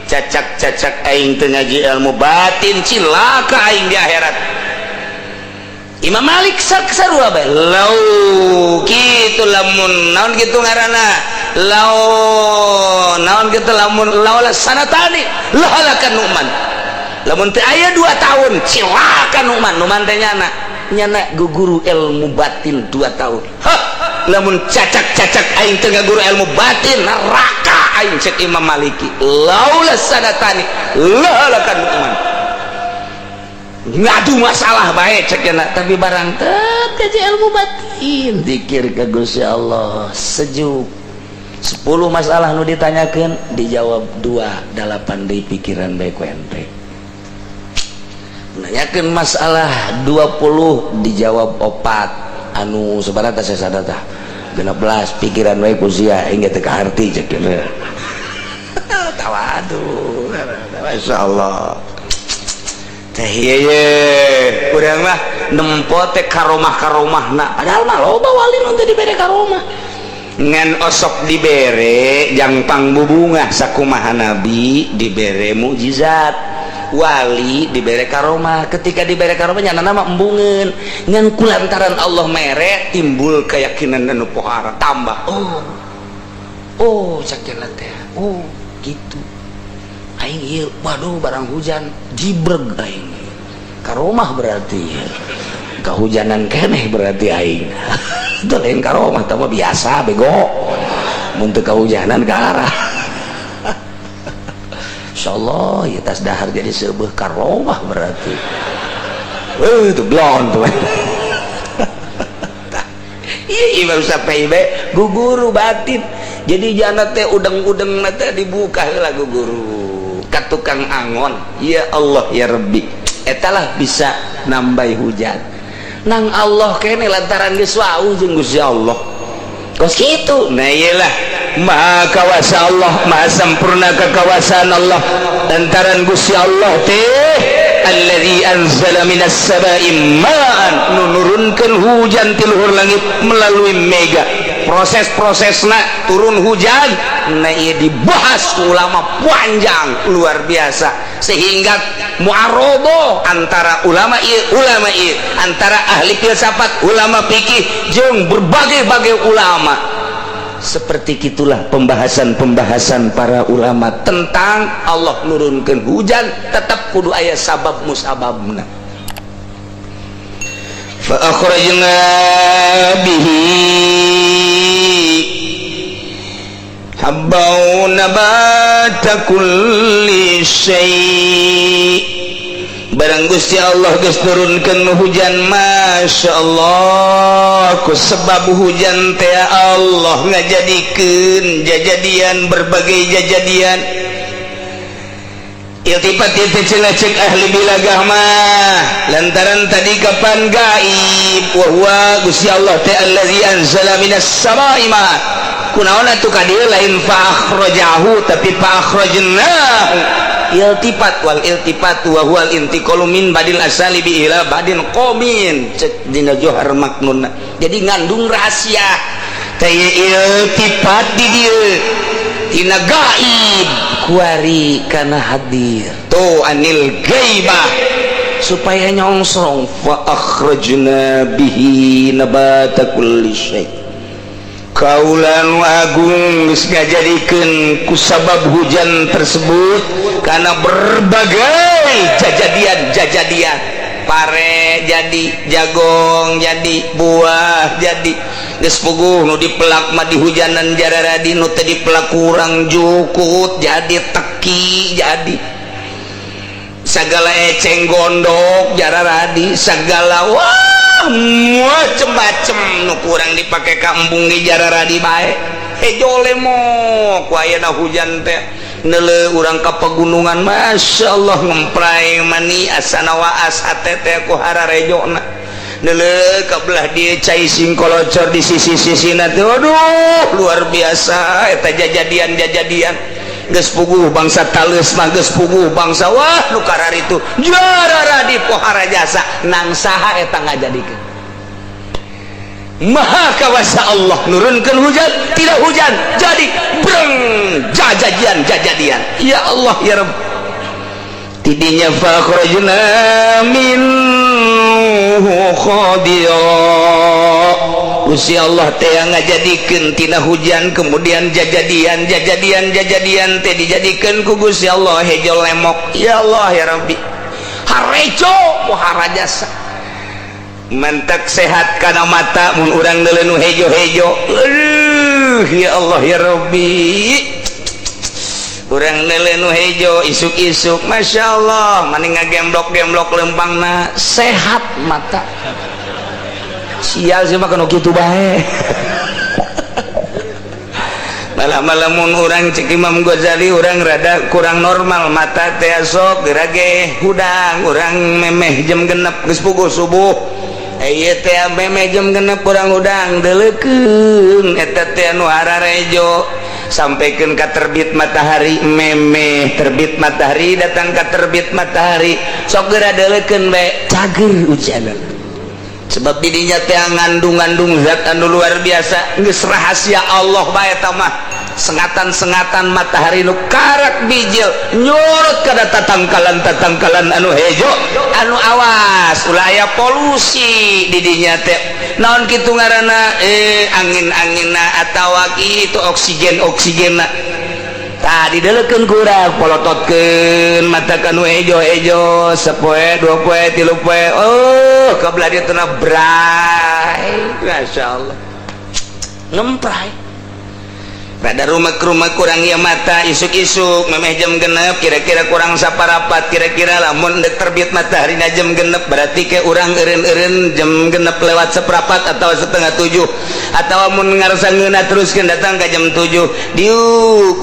cacak aing teu ngaji ilmu batin cilaka aing di akhirat. Imam Malik sarua bae lau kitu lamun naon kitu ngaranna lau naon kitu lamun laula sanatani lahalakan Nu'man lamun teu aya 2 tahun cilaka Nu'man teh nyana guguru ilmu batin 2 tahun lamun cacak aing teu ngaguru ilmu batin neraka aing cek Imam Maliki laula sadatani lahalakan Nu'man ngadu masalah bae cek cenah tapi barang teu kaji ilmu batin zikir ka Gusti Allah sejuk 10 masalah nu ditanyakeun dijawab 2 8 deui pikiran bae ku ente nanyakeun masalah 20 dijawab 4 anu sabaraha saya sadata 16 pikiran wae ku sia engge teu kaharti cek kieu tawadu masyaallah teh ieu urang mah nempo teh karomah-karomahna padahal mah loba wali nu teu dibere karomah ngan osok dibere jang pangbubungah sakumaha nabi dibere mukjizat wali dibere karomah ketika dibere karomah nyana nama embungeun ngan kulantaran Allah mere timbul keyakinan anu pohara tambah oh sakieu teh oh gitu aing ieu waduh barang hujan dibreg aing karomah berarti kahujanan keneh berarti aing itu lain karomah teh biasa bego mun teu kahujanan ka arah insyaallah ya tas dahar jadi sebuah karomah berarti itu blon tuh iya Imam Syafi'i be guguru batin jadi jana teh udeng-udeng teh dibuka heula guguru ka tukang angon ya Allah ya Rabbi etalah bisa nambai hujan nang Allah kene lantaran geus wau jeung Gusti Allah kos kitu nah iyalah maha kawasa Allah maha sempurna kekawasan Allah lantaran Gusti Allah teh alladzi anzala minas sabai ma'an nurunkeun hujan ti luhur langit melalui mega proses-prosesna turun hujan nah ieu dibahas ulama panjang luar biasa sehingga muaroboh antara ulama ieu antara ahli filsafat ulama fikih jeung berbagai-bagai ulama seperti itulah pembahasan-pembahasan para ulama tentang Allah nurunkeun hujan tetap kudu aya sabab musababna fa akhrajna bihi habbau nabata kulli syai' barang Gusti Allah geus turunkeun hujan Masya Allah ku sebab hujan teh Allah ngajadikeun jajadian berbagai jajadian iltifat itu cek ahli bilagah mah lantaran tadi kapan gaib wa huwa Gusti Allah teh allazi anzala minas samai ma kunaon atuh ka dieu lain fa akhrajahu tapi fa akhrajnahu iltifat wal iltifat wa huwal intiqalu min badil asali bi ila badin qomin cek dina johar maknunna jadi ngandung rahasia teh iltifat di dieu tina gaib kuari kana hadir tu anil gaibah supaya nyongsong fa akhrajna bihi nabata kulli syai kaulan agung geus ngajadikeun ku sabab hujan tersebut karena berbagai jajadian pare jadi, jagong jadi, buah jadi, geus puguh nu dipelak mah di hujanan jararadi, nu teu dipelak kurang jukut jadi, teki jadi, sagala eceng gondok jararadi, sagala wah macem-macem nu kurang dipake kambung di jararadi bae hejo lemok wayana hujan teh neule urang ka pegunungan masyaallah ngemprai mani asana waas atete ku hararejona neule ka belah dieu cai singkolocor di sisi-sisina teh aduh luar biasa eta jajadian geus puguh bangsa taleus mah geus puguh bangsa wah nu kararitu jararadi pohara jasa nang saha eta ngajadikeun maha kawasa Allah nurunkan hujan tidak hujan jadi breng jajadian ya Allah ya Rabb tidinya fakhrajna minhu khadira Gusti Allah teh ngajadikeun tina hujan kemudian jajadian teh dijadikeun ku Gusti Allah hejo lemok ya Allah ya Rabbi harejo pohara jasa mantak sehat kana mata mun urang neuleuh hejo-hejo ya Allah ya Rabbi urang neuleuh hejo isuk-isuk masyaallah maning ngagemblok-gemblok lempangna sehat mata sial sih mah kana kitu bae malam-malamun urang cek Imam Ghazali urang rada kurang normal mata teh sok gerage hudang urang memeh jam 6 geus puguh subuh ieu teh memeh jam 6 urang hudang deuleukeun eta teh anu hararejo sampaikan ka terbit matahari memeh terbit matahari datang ka terbit matahari sok geura deuleukeun bae cager hujan sebab didinya teh ngandung zat anu luar biasa geus rahasia Allah bae eta mah sengatan-sengatan matahari nu karak bijil nyorot kada tatangkalan anu hejo anu awas ulah aya polusi didinya teh naon kitu ngaranna angin-anginna atawa kitu oksigenna tadi deuleukeun ku urang polototkeun mata kanu hejo-hejo sapoe dua poe tilu poe oh kabelah dieu teh bray masyaallah ngemprai rada rumah kurang ya mata isuk-isuk memeh jam 6 kira-kira kurang saparapat kira-kira lamun terbit matahari na jam 6 berarti ke urang eureun jam 6 lewat seprapat atau setengah 7 atau mun ngarsangeuna teruskeun datang ka jam 7 diu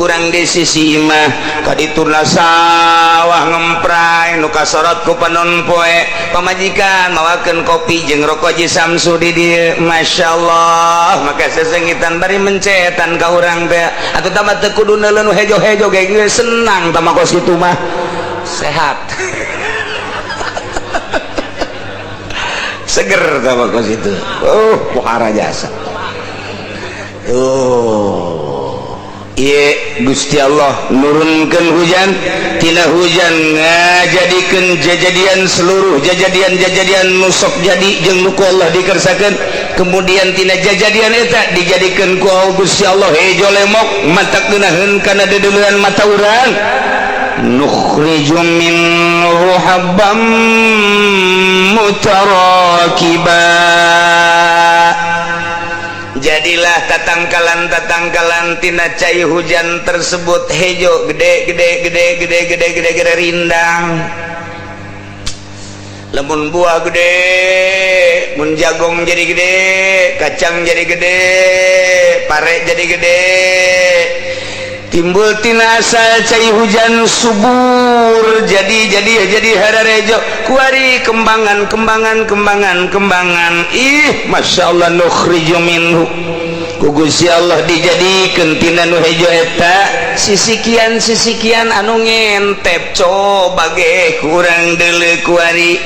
kurang di sisi imah kadituna sawah ngemprai nu kasorot ku panon poe pamajikan mawakeun kopi jeung rokok Ji Samsu di dieu masyaallah maka sesengitan bari mencetan ka urang atau tamat teu kudu neuleuh hejo-hejo ge geus senang tamakos kitu mah sehat seger tamakos itu pohara jasa ieu Gusti Allah nurunkeun hujan tina hujan ngajadikeun jajadian seluruh jajadian nu sok jadi jeung nu ku Allah dikersakeun kemudian tina jajadian eta dijadikeun ku Gusti Allah hejo lemok matak geunaheun kana dedeuleuan mata urang nukhriju minhu habban mutarakiba jadilah tatangkalan tina cai hujan tersebut hejo gede rindang lamun buah gede mun jagong jadi gede kacang jadi gede pare jadi gede timbul tina asal cai hujan subur jadi hararejo kuari kembangan ih masyaallah nukhriju minhu ku Gusti Allah dijadikeun tina nu hejo eta sisikian anu ngentep coba ge kurang deuleu kuari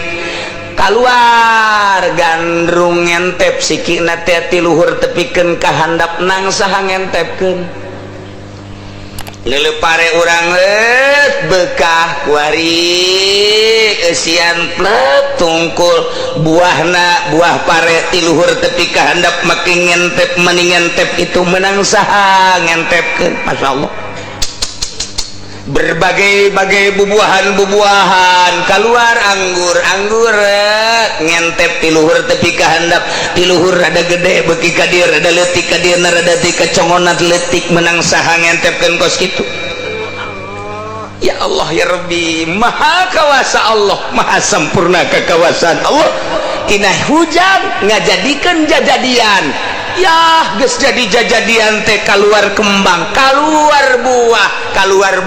kaluar gandrung ngentep sikina teh ti luhur tepikeun ka handap nang saha ngentepkeun leuleuh pare urang bekah kuari eusian plep tungkul buahna buah pare ti luhur tepi ka handap make ngentep meni ngentep itu menang saha ngentepkeun masyaallah berbagai-bagai bubuahan keluar anggur ngentep di luhur tepi ka handap di luhur rada gede beuki ka dieu rada leutik ka dieu rada ti kacongonat leutik menang saha ngentepkeun kos kitu ya Allah ya Rabbi maha kawasa Allah maha sempurna kekawasan Allah tina hujan ngajadikeun jajadian ya geus jadi jajadian teh keluar kembang keluar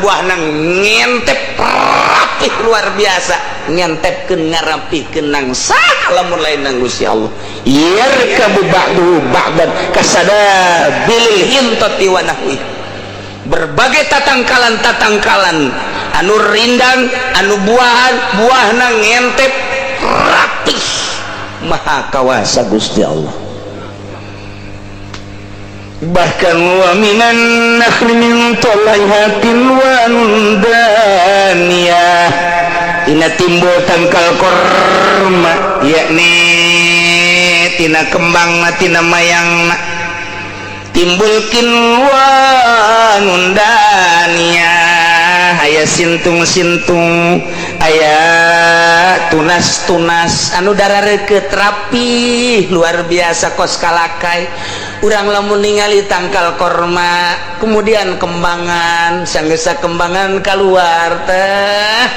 buah nang ngentep rapih luar biasa ngentepkeun ngarapihkeun nang saha lamun lain nang Gusti Allah yarkabu ba'du ba'dan kasada bil hintati wa nahwi berbagai tatangkalan anu rindang anu buah nang ngentep rapih maha kawasa Gusti Allah bahkan wa minan nakhli min talaihatin wa nundaniyah tina timbul tangkal korma yakni tina kembangna tina mayangna timbulkin wa nundaniyah aya sintung-sintung aya tunas-tunas anu darareukeut rapi luar biasa kos kalakai urang lamun ningali tangkal korma kemudian kembangan sanggeus kembangan keluar teh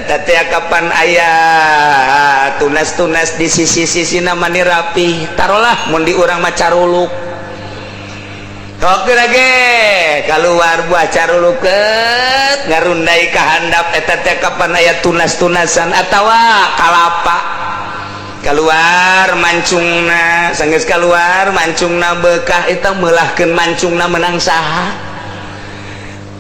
eta teh kapan aya tunas-tunas di sisi-sisina mani rapi tarolah mun di urang mah caruluk Oke keluar buah carulukeut ngarundai ka handap eta teh kapan aya tunas-tunasan atawa kalapa keluar mancungna sanggeus keluar mancungna bekah eta meulahkeun mancungna menang saha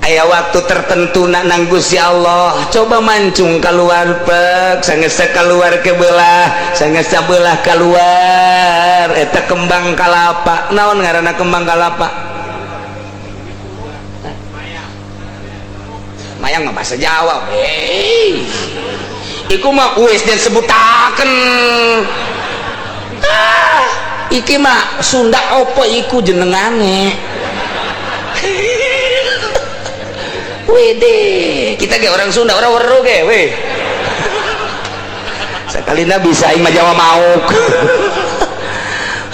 aya waktu tertentu nang Gusti Allah coba mancung keluar pek sanggeus keluar ke belah sanggeus belah keluar eta kembang kalapa naon ngaranna kembang kalapa mayang mah bahasa Jawa iku mah wis dan sebutaken iki mah Sunda opo iku jenengane wede kita ge orang Sunda orang weru ge we sakalina bisa aing mah Jawa mauk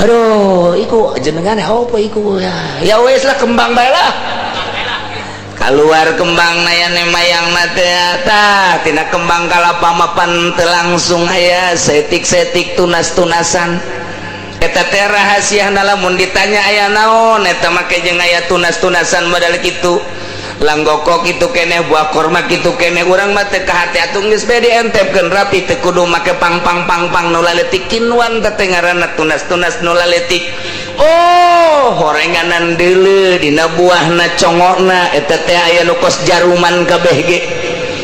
aduh iku jenengane opo iku ya wis lah kembang bae lah keluar kembang nayane mayang teh tina kembang kalapa mapan teu langsung aya setik-setik tunas-tunasan eta teh rahasiana lamun ditanya aya naon eta make jeung aya tunas-tunasan modal kitu langgoko kitu keneh buah korma kitu keneh urang mah teh kahati atuh geus bae dientepkeun rapi teu kudu make pang nu laletik kinuan teh ngaranna tunas-tunas nu laletik oh horenganan deuleu dina buahna congona eta teh aya nu kos jaruman kabeh ge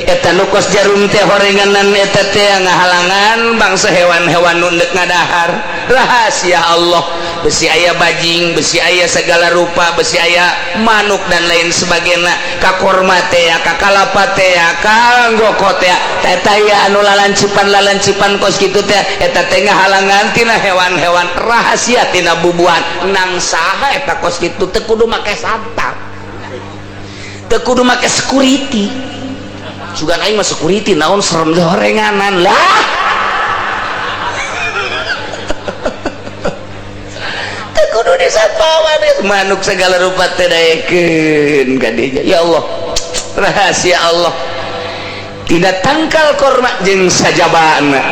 eta nu kos jarum teh horenganan eta teh ngahalangan bangsa hewan-hewan nu deuk ngadahar rahasia Allah besi aya bajing besi aya segala rupa besi aya manuk dan lain sebagainya ka korma teh ka kalapa teh ka anggoko teh eta aya anu lalancipan kos kitu teh eta teh ngahalangan tina hewan-hewan rahasia tina bubuhan nang saha eta kos kitu teu kudu make satpam teu kudu make security sugan aing mah security naon serem horenganan lah kudu disapawan manuk segala rupa teh daekeun ka dieu ya Allah rahasia Allah tidak tangkal korma jeung sajabana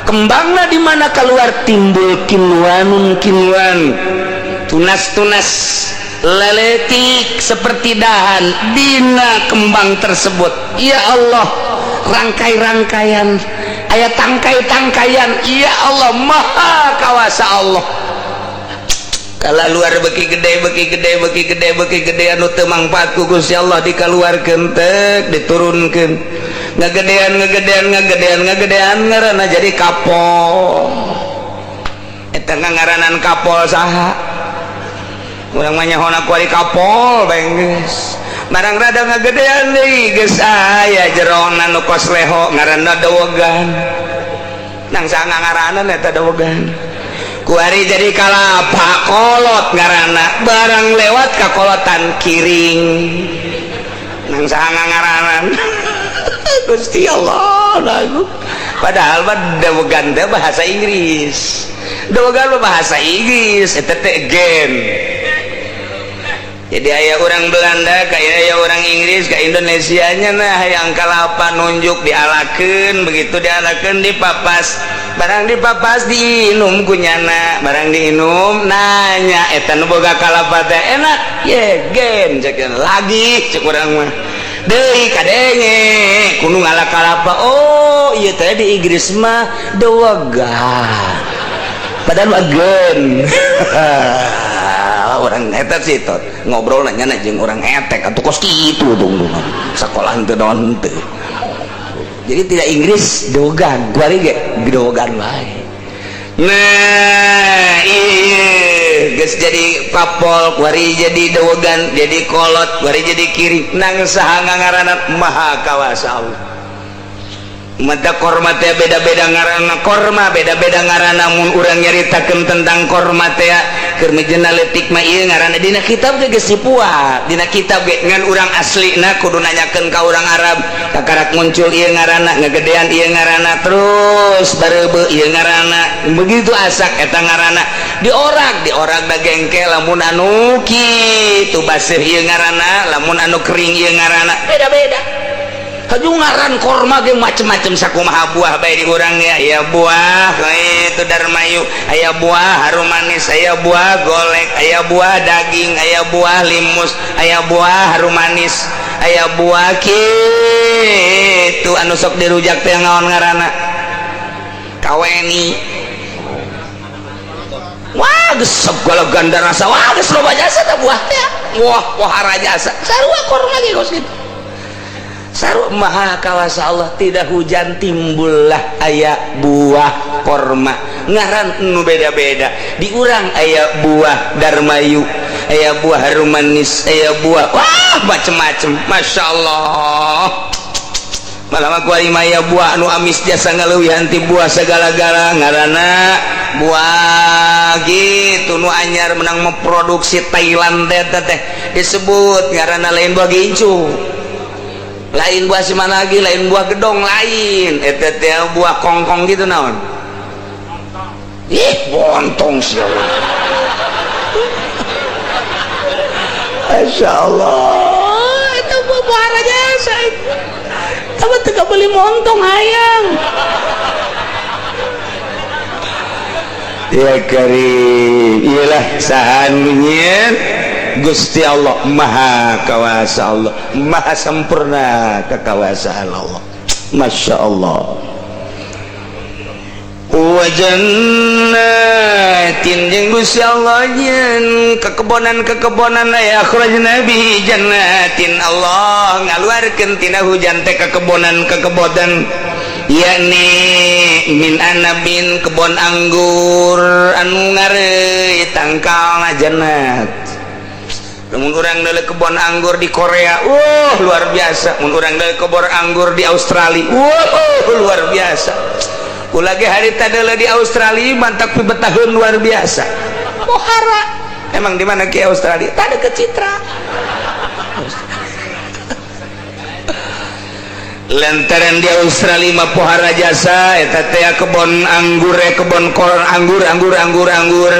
kembangna di mana keluar timbul kinwanun tunas-tunas leletik seperti dahan dina kembang tersebut ya Allah rangkai-rangkaian aya tangkai-tangkaian ya Allah maha kawasa Allah kala luar beki gede anu teu mangpaat ku Gusti Allah dikaluarkeun teh diturunkeun ngagedean ngaranna jadi kapol eta ngaranan kapol saha urang mah nyahona ku ari kapol bae geus barang rada ngagedean deui geus aya jerona nu kos leho ngaranna dawegan nang saha ngaranna eta dawegan kuari jadi kalapa kolot ngaranna barang lewat ka kolotan kiring nang saha ngaranna Gusti Allah lagu padahal mah dawegan teh bahasa Inggris dawegan bahasa Inggris eta teh gen jadi aya orang Belanda kayak aya orang Inggris ke Indonesia nya nah hayang kalapa nunjuk dialakeun begitu dialakeun dipapas barang dipapas diinum kunyana barang diinum nanya eta nu boga kalapa teh enak ye gen cek lagi cek urang mah deui kadenge kudu ngalah kalapa oh ieu teh di Inggris mah dawegan padahal mah gen orang eta sih tot ngobrol nanya jeung orang etek atuh kos kitu tunggu sakola henteu naon henteu jadi tidak Inggris dawegan kuari ge dawegan wae nah iya geus jadi papol kuari jadi dawegan jadi kolot kuari jadi kiring nang saha ngaranna maha kawasa Allah mata korma teh beda-beda ngaranna korma beda-beda ngaranna mun urang nyaritakeun tentang korma teh keur mijeunna leutik mah ieu ngaranna dina kitab ge geus dipuat dina kitab ge ngan urang aslina kudu nanyakeun ka urang Arab kakarak muncul ieu ngaranna ngagedean ieu ngaranna terus bareubeu ieu ngaranna begitu asak eta ngaranna diorag da gengke lamun anu kitu baseuh ieu ngaranna lamun anu kering ieu ngaranna beda-beda haju ngaran korma ge macem-macem sakumaha buah bae di urang ya aya buah itu darmayu aya buah harum manis aya buah golek aya buah daging aya buah limus aya buah harum manis aya buah kitu anu sok dirujak teh ngaon ngaranna kaweni wah geus segala ganda rasa wah geus loba jasa teh buah teh wah pohara jasa sarua korma ge geus kitu sarua maha kawasa Allah tidak hujan timbullah aya buah korma ngaran nu beda-beda di urang aya buah darmayu aya buah harum manis aya buah wah macem-macem Masya Allah malah mah kuari maya buah anu amis jasa ngaleuwihan ti buah segala-gala ngaranna buah gitu nu anyar menang memproduksi Thailand teh disebut ngaranna lain buah gincu lain buah simana lagi lain buah gedong lain eta teh buah kongkong gitu naon ih bontong sih Masya Allah itu buah raja saya tapi teu beli montong hayang ya karim iyalah sahanunya Gusti Allah maha kawasa Allah maha sempurna kekawasaan Allah Masya Allah wa jannatin jeung Gusti Allah nyeun kekebonan aya akhrajna bihi jannatin Allah ngaluarkeun tina hujan teh kekebonan yakni min anabin kebon anggur anu ngareui tangkalna jannat mun urang deuleu kebon anggur di Korea luar biasa mun urang deuleu kebon anggur di Australia luar biasa ulah ge harita deuleu di Australia mantap pibetaheun luar biasa pohara emang di mana ke Australia tah deket Citra lantaran di Australia mah pohara jasa eta teh kebon anggur kebon anggur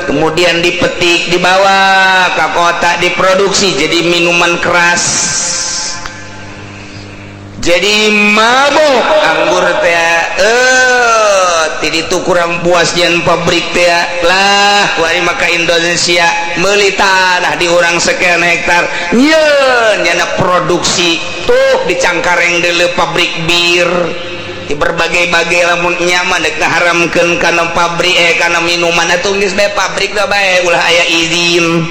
kemudian dipetik dibawa ke kota diproduksi jadi minuman keras jadi mabok anggur teh tiditu kurang puas jan pabrik teh lah kuari maka Indonesia meuli tanah di urang sekian hektar nyeun nyana produksi tuh di Cangkareng deuleu pabrik bir di berbagai-bagai lamun nyaman dek ngaharamkeun kana pabrik kana minuman atuh geus bae pabrik da bae ulah aya izin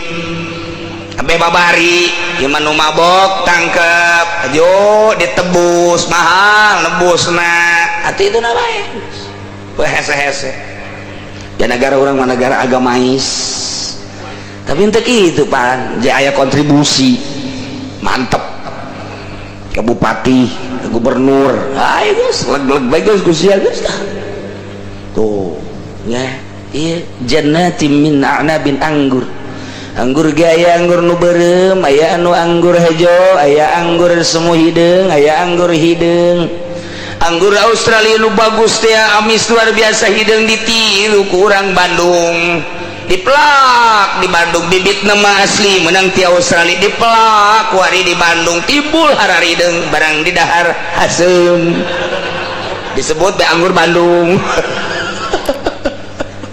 abe babari ieu mah nu mabok tangkep ajo ditebus mahal nebusna atuh itu na bae hese-hese ya negara urang mah negara agamais tapi henteu kitu pan je aya kontribusi mantep ke bupati ke gubernur ayo guys leg-leg baik guys gusia guys tuh ya iya jannatin min a'nabin anggur gaya anggur nu beureum aya anu anggur hejo aya anggur semu hideung aya anggur hideung anggur Australia nu bagus teh amis luar biasa hideung ditilu ku urang Bandung diplak di Bandung bibit nama asli menang ti Australia diplak wari di Bandung timbul hararideung barang di dahar asem disebut be anggur Bandung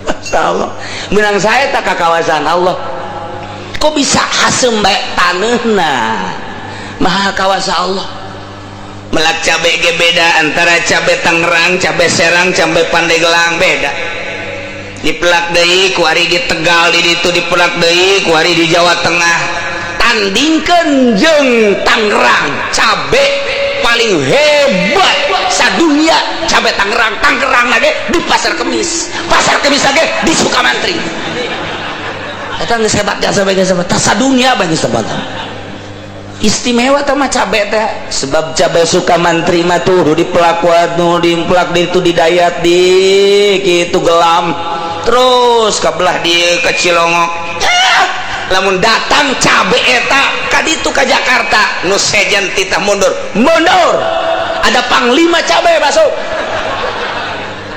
masyaallah menang saya tak ka kawasan Allah kok bisa asem bae taneuhna maha kawasan Allah melak cabe ge beda antara cabe Tangerang cabe Serang cabe Pandeglang beda dipelak deui ku ari di Tegal di ditu dipelak deui ku ari di Jawa Tengah tandingkeun jeung Tangerang cabe paling hebat sadunia cabe Tangerang lagi di Pasar Kemis lagi di Sukamantri eta geus hebat jasa bae geus ta sadunia bae geus hebat istimewa teh mah cabe teh sebab cabe Sukamantri mah tuh dipelak nu dipelak di itu didayat di kitu gelam terus kabelah di ke Cilongok lamun datang cabe eta ka ditu ka Jakarta nu sejen titah mundur ada panglima cabe masuk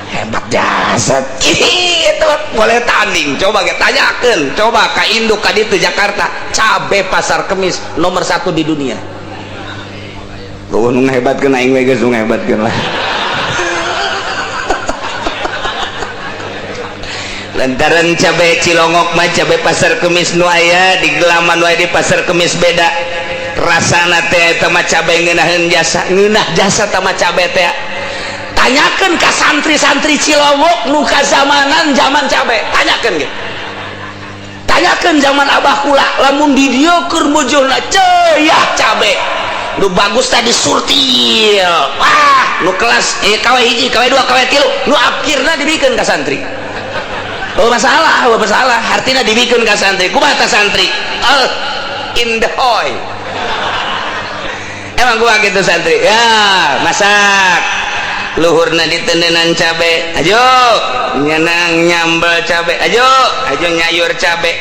hebat jasa itu boleh tanding coba kita tanyakan coba ka induk ka ditu Jakarta cabe Pasar Kemis nomor 1 di dunia nu hebatkeun aing we geus hebatkeun lah lantaran cabe Cilongok mah cabe Pasar Kemis nu aya di Gelaman wae di Pasar Kemis beda rasana teh eta mah cabe ngeunaheun ngeunah jasa teh mah cabe teh tanyakeun ka santri-santri Cilongok nu kazamanan zaman cabe tanyakeun ge tanyakeun zaman abah kula lamun di dieu keur mujulna ceuyak cabe nu bagus tadi surtil wah nu kelas kawe hiji kawe 2 kawe 3 nu akhirna dibikeun ka santri oh masalah artinya dibikin ke santri kumaha santri indahoy emang gua gitu santri ya masak luhurna ditendenan cabe ajo nyenang nyambel cabe ajo nyayur cabe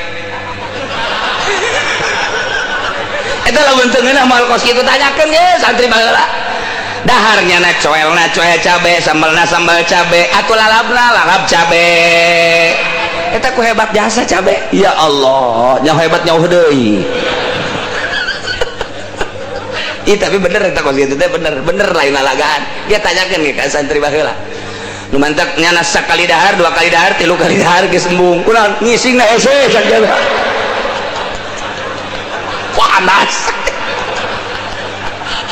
itu lah bentuknya mal kos gitu tanyakan ya santri baheula daharnya na coelna coel cabe sambalna sambal cabe atuh lalab cabe eta ku hebat jasa cabe ya Allah nya hebat nyauh deui ih tapi bener eta kos kitu teh bener lain lalagaan dia tanyakeun ge ka santri baheula nu mantak nyana sakali dahar 2 kali dahar 3 kali dahar geus embung kunaon ngisingna hese sajaga panas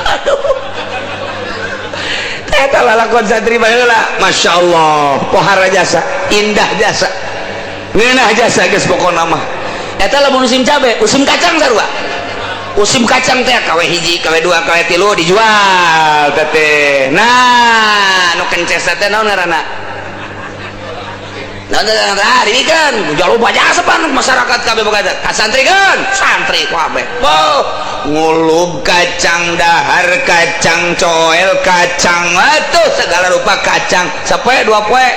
aduh eta lalakon santri baheula Masya Allah pohara jasa indah jasa ngeunah jasa geus pokona mah eta lamun musim cabe musim kacang sarua musim kacang teh kawe hiji kawe 2 kawe 3 dijual teh nah nu kences teh naon ngaranna dibikeun jual lupa jasa pan masyarakat kabeh boga ka santrikeun santri kabeh oh ngulub kacang dahar kacang coel kacang atuh segala rupa kacang sapoe 2 poe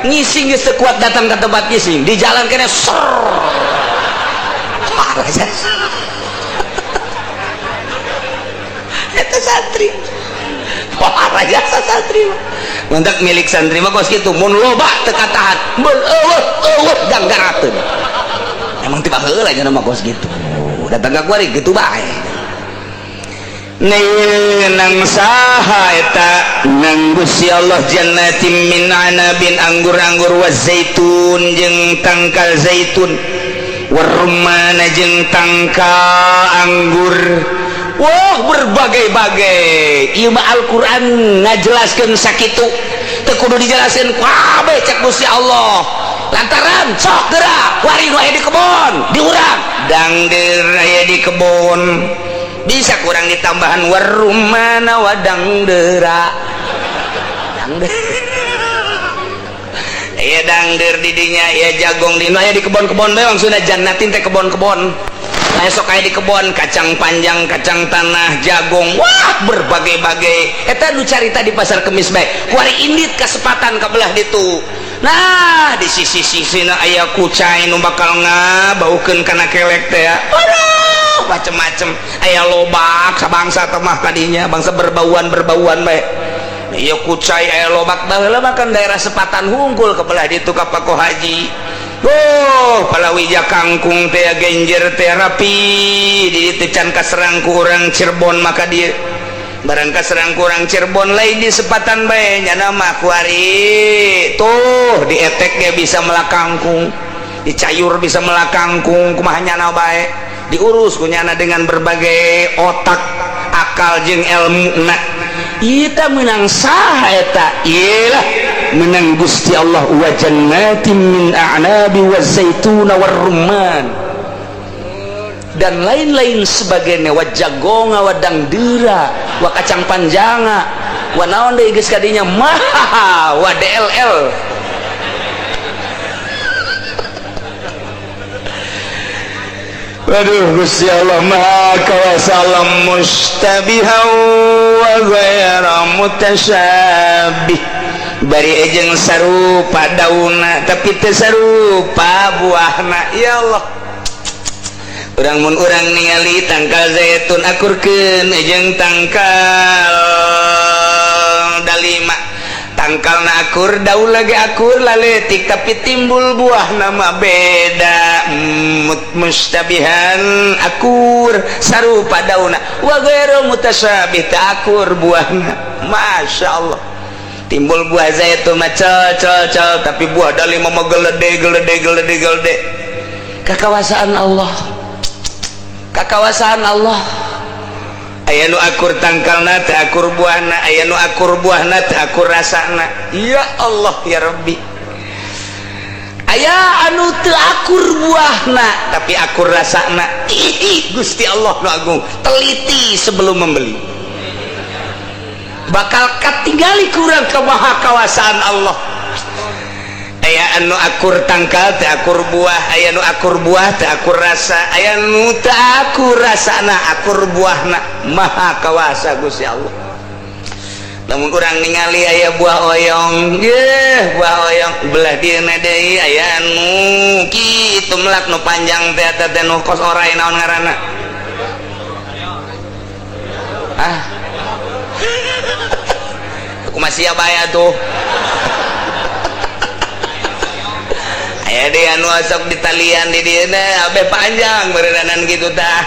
ngising geus teu kuat datang ke tempat ngising di jalan kene ser parah jasa eta santri parah jasa santri mantap milik santri mah kos kitu mun loba teu katahan mun eueuh ganggarateun emang tiba heula nya mah kos kitu datang ka kuari kitu bae nang saha eta nang Gusti Allah jannatin min anabin anggur-anggur wa zaitun jeung tangkal zaitun warumana jeung tangka anggur wah berbagai-bagai ieu mah Al-Qur'an ngajelaskeun sakitu teu kudu dijelaskeun kabeh cek Gusti Allah lantaran sok geura waring aya di kebon diurang dangdeur aya di kebon bisa kurang ditambahan warumana wadang deura dangdeur aya dangdeur di dinya aya jagong dina aya di kebon-kebon bae maksudna jannatin teh kebon-kebon esok kayak di kebun kacang panjang, kacang tanah, jagung, wah berbagai-bagai. Eta nu carita di pasar Kemis bae kuari indit kesempatan kabelah ditu. Nah di sisi-sisina aya kucai nu bakal ngabaukeun kana kelek teh ya. Aduh macem-macem aya lobak sabangsa teh mah kadinya bangsa berbauan bae. Iya kucai aya lobak baheula makan daerah Sepatan Hungkul kabelah ditu ka Pakoh Haji. Oh palawija kangkung teh genjer teh rapi di ditu can kaserang ku urang Cirebon maka dia barang kaserang ku urang Cirebon lain di Sepatan bae nya mah kuari tuh dietek ge bisa meula kangkung dicayur bisa meula kangkung kumaha nyana bae diurus ku nyana dengan berbagai otak akal jeung ilmu na ita menang saha eta iyalah menang Gusti Allah wa jannatin min a'nabi wa zaituna war rumman dan lain-lain sebagainya wa jagonga wa dangdira wa kacang panjanga wa naon deui geus kadinya mah wa DLL waduh Gusti Allah maha kawasa alam mustabihan wa ghayra mutasyabih bari ejeng sarupa dauna tapi teu sarupa buahna ya Allah urang mun urang ningali tangkal zaitun akurkeun ejeng tangkal dalima tangkalna akur daun lagi akur laletik tapi timbul buah nama beda mustabihan akur sarupa dauna wa ghairu mutasyabih ta akur buahna Masya Allah timbul buah zaitun macam tapi buah dalima mah gelede kekawasaan Allah aya nu akur tangkalna teu akur buahna aya nu akur buahna teu akur rasana ya Allah ya Rabbi aya anu teu akur buahna tapi akur rasana Gusti Allah nu agung teliti sebelum membeli bakal katinggali kurang ke maha kawasaan Allah aya anu akur tangkal teu akur buah aya nu akur buah teu akur rasa aya nu teu akur rasana akur buahna maha kawasa Gusti Allah lamun urang ningali aya buah oyong buah oyong belah dieuna deui aya anu kitu melak nu panjang teh teh nu kos orai naon ngaranna kumaha sia bae tuh aya deui anu sok ditalian di dieu abe panjang beureunan kitu tah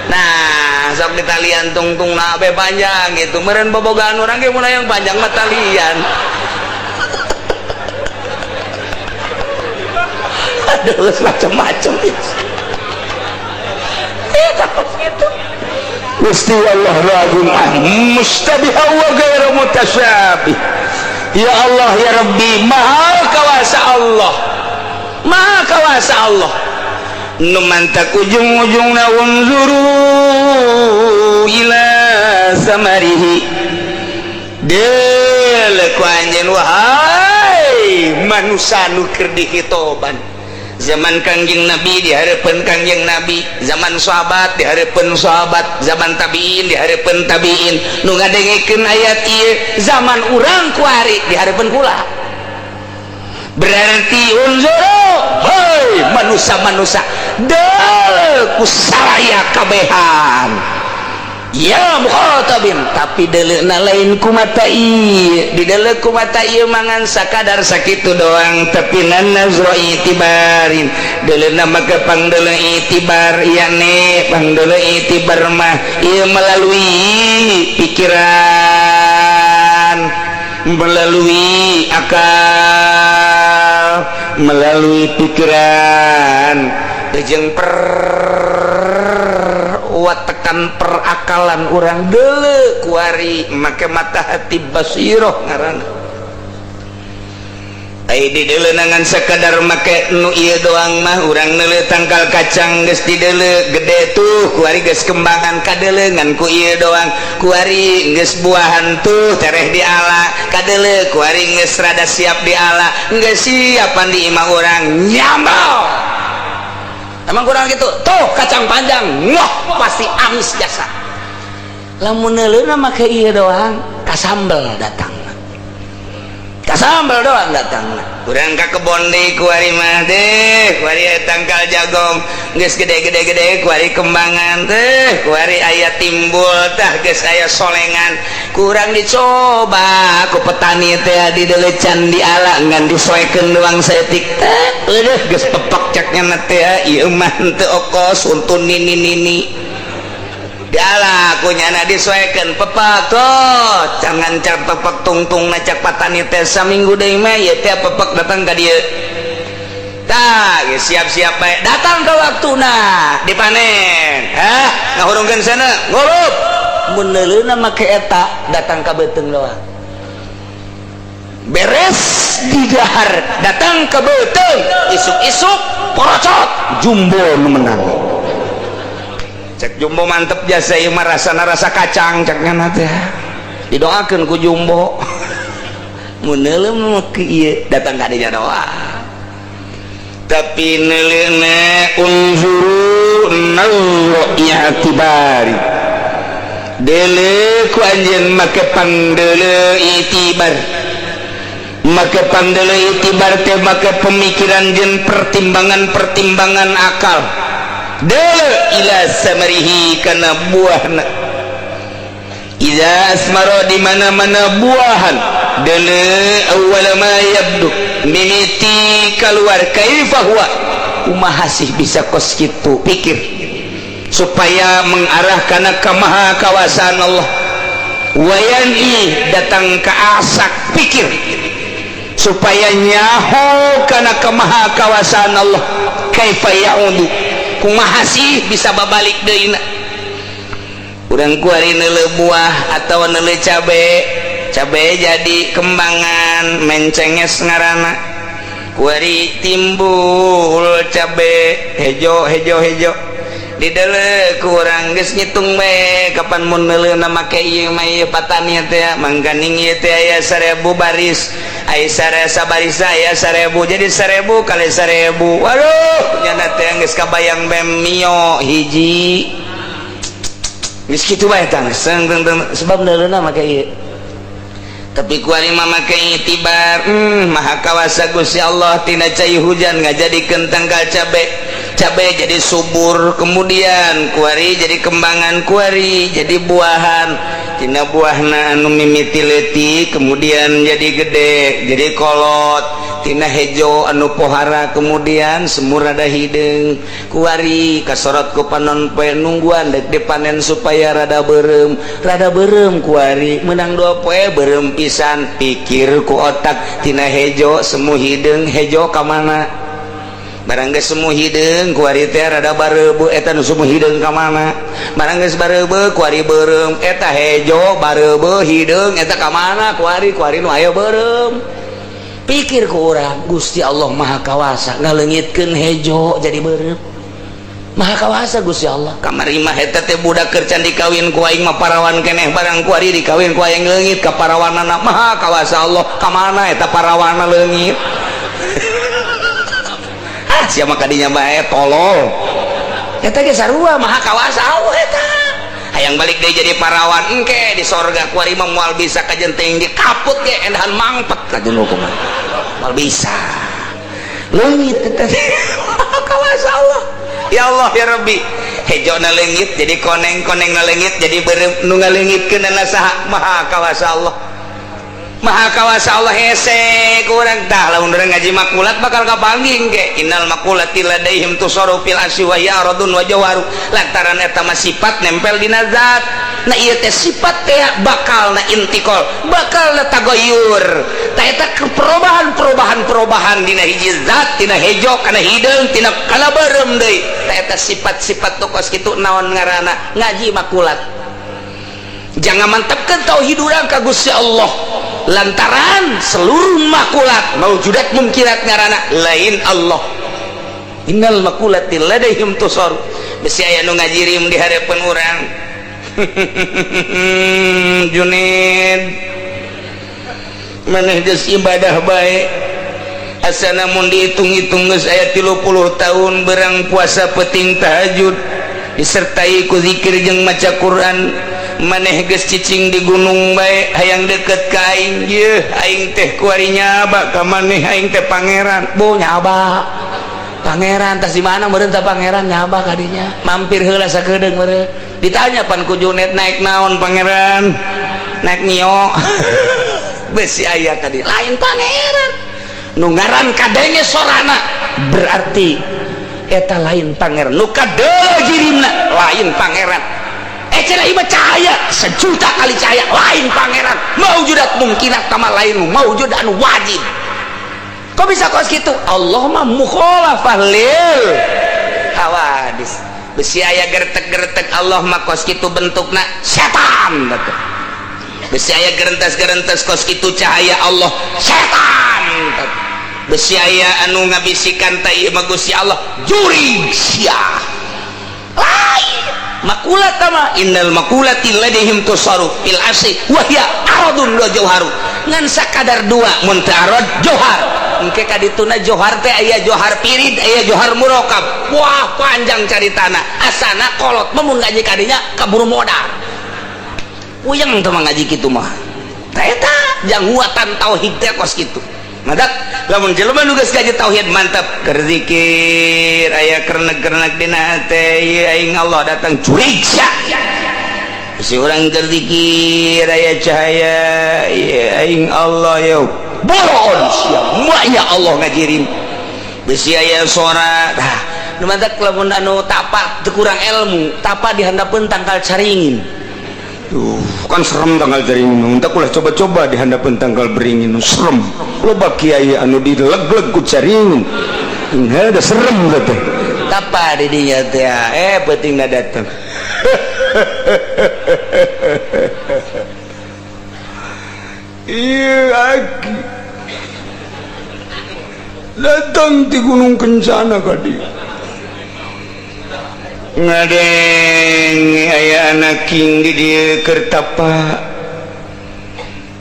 nah sok ditalian tungtungna abe panjang gitu meureun bobogaan urang ge mun yang panjang mah talian aduh macam-macam itu Gusti Allah ragung mustabiha wa ghairu mutasyabih ya Allah ya Rabbi maha kawasa Allah nu mantak ujung-ujungna unzuru ila samarihi del ku anjeun wahai manusia nu keur dihitoban zaman Kangjeng Nabi di hareupeun Kangjeng Nabi zaman sahabat di hareupeun sahabat zaman tabiin di hareupeun tabiin nu ngadengekeun ayat ieu zaman urang kuari di hareupeun kula berarti unzuru hei manusia-manusia deuleu ku saraya kabehan ya mukhatabin tapi deleuna lain ku mata ieu di deuleu ku mata ieu mangan sakadar sakitu doang tapi nazro itibarin deleuna maka pangdeuleu itibar yane pangdeuleu itibar mah ieu melalui pikiran melalui akal melalui pikiran jeung tekan perakalan orang deuleu kuari make mata hati basiroh ngaranna ai di deuleu nangan sakadar make nu ieu doang mah urang neuleu tangkal kacang geus di deuleu gede tuh kuari geus kembangan kadeuleungan ku ieu doang kuari geus buahan tuh tereh di ala kadeuleu kuari geus rada siap di ala geus siapan di imah urang nyambal emang kurang gitu tuh kacang panjang wah pasti amis jasa lamun neuleuh make ieu doang kasambel datang kasambel doang datang kurang ka kebon deui ku ari mah teh ku ari tangkal jagong geus gede-gede ku ari kembangan teh ku ari aya timbul tah geus aya solengan kurang dicoba ku petani teh di delecan di ala ngan disoekeun doang saeutik teh geus pepek ceknya teh ieu mah teu okos untun nini Dialah kunyana disesuaikan pepek tuh jangan cak pepek tungtung nacak patani teh saminggu deui mah ya teh pepek datang ka dieu tah siap-siap bae datang ke waktuna dipanen ngahurungkeun sana ngurup mun neuleuna make eta datang ka beuteung doang beres di dahar datang ke beuteung isuk-isuk porocot jumbo nu menang cek jumbo mantep jasa ieu mah rasana rasa kacang cek ngana teh didoakeun ku jumbo mun neuleuh mah ieu datang ka dinya doang tapi neuleuhna unzuru nazra i'tibari deuleu ku anjeun make pandeuleu itibar make pandeuleu itibar teh make pemikiran jeung pertimbangan-pertimbangan akal deuleu ila samarihi kana buahna iza asmara di mana-mana buahan deuleu awwal ma yabdu mimiti keluar kaifa huwa kumaha sih bisa kos kitu pikir supaya mengarah kana ka maha kawasan Allah wayani datang ke asak pikir supaya nyaho kana ka maha kawasan Allah kaifa yaudu kumaha sih bisa babalik deuna urang ku ari neuleuh buah atawa neuleuh cabe jadi kembangan mencenges ngaranna ku ari timbul cabe hejo dideuleuh ku urang geus ngitung bae kapan mun neuleuhna make ieu mah ieu patani teh mangganing ieu teh aya 1000 baris aya 1000 baris aya 1000 jadi 1000 kali 1000 waduh nyana teh geus kabayang bem mio hiji geus kitu bae tah sebab neuleuhna make ieu tapi ku ari mah make itibar maha kawasa Gusti Allah tina cai hujan ngajadikeun tangkal cabe jadi subur kemudian kuari jadi kembangan kuari jadi buahan tina buahna anu mimiti leutik kemudian jadi gede jadi kolot tina hejo anu pohara kemudian semur rada hideung kuari kasorot ku panon poe nungguan dek dipanen supaya rada beureum kuari menang 2 poe beureum pisan pikir ku otak tina hejo semu hideung hejo ka mana barang geus semu hideung ku ari teh rada bareubeuk eta nu semu hideung ka mana barang geus bareubeuk ku ari beureum eta hejo bareubeuk hideung eta ka mana ku ari nu aya beureum pikir ku urang Gusti Allah maha kawasa ngaleungitkeun hejo jadi beureum maha kawasa Gusti Allah kamari mah eta teh budak keur can dikawin ku aing mah parawan keneh barang ku ari dikawin ku aing leungit ka parawanana maha kawasa Allah ka mana eta parawana leungit siapa kadinya bae tolol eta ge sarua maha kawasa Allah eta hayang balik deui jadi parawan engke di sorga ku ari mah moal bisa kajenteng di kaput ge endahan mangpet ka jeung hukuman moal bisa leungit eta maha kawasa Allah ya Allah ya Rabbi hejona leungit jadi koneng-konengna leungit jadi beureum nu ngaleungitkeun saha maha kawasa Allah maha kawasa Allah hese kurang tah lamun urang ngaji makulat bakal kapanggih ge innal makulati ladaihim tusaru fil asyi wa yaradun wa jawaru lantaran eta mah sifat nempel dina zat nah ieu teh sifat teh bakal na intikal bakal na tagayur tah eta perubahan dina hiji zat tina hejo kana hideung tina kana beureum deui tah eta sifat-sifat tokos kitu naon ngaranna ngaji makulat jangan mantapkan tauhid urang ka Gusti Allah lantaran seluruh makulat maujudat mungkirat ngaranna lain Allah innal makulati ladaihim tusar besi aya nu ngajirim di hareupeun urang Junid maneh geus ibadah bae asa namun dihitung-hitung geus aya 30 tahun berang puasa peting tahajud disertai ku zikir jeung maca Quran maneh geus cicing di gunung bae hayang deket ka aing yeuh aing teh kuari nyaba ka maneh aing teh pangeran bu nyaba pangeran tas di mana meureun teh pangeran nyaba ka dinya mampir heula sakedeung meureun ditanya pan ku Junet naik naon pangeran naik mio besi aya ka dieu lain pangeran nu ngaran kadenge sorana berarti eta lain pangeran nu kadeu jirimna lain pangeran cenah ieu cahaya sejuta kali cahaya lain pangeran maujudat mungkinat kama lain maujud anu wajib kok bisa kos gitu Allah mah mukhalafah lil hawadis besi aya gertek-gertek Allah mah kos kitu bentukna setan betul besi aya gerentas-gerentas kos kitu cahaya Allah setan besi aya anu ngabisikan ta ieu mah Gusti Allah jurig sia lain makulat mah innal makulati ladehim tusaru fil asri wa hiya aradun wa jauharu ngan sakadar dua mun teu arad johar engke kadituna johar teh aya johar pirid aya johar murakab wah panjang caritana asana kolot mun ngaji kadinya kaburu modal uyang teh ngaji kitu mah eta janguatan tauhid teh kos kitu madak lamun jelema nu geus ngaji tauhid mantap keur zikir aya kereneg-kereneg dina teh ieu aing Allah datang curig sia si urang keur zikir aya cahaya ieu aing Allah yo boron sia maya Allah ngajirim bisi aya sora tah nu matak lamun anu tapa teu kurang ilmu tapa dihandapeun tangkal caringin kan serem tanggal jaring entah kulah coba-coba di hadapan tanggal beringin serem loba kiai anu dileg-leg ku jaring ada serem teh tapa di dinya teh pentingna datang iya aki datang di Gunung Kencana kadi ngadeng aya anak king di dieu keur tapa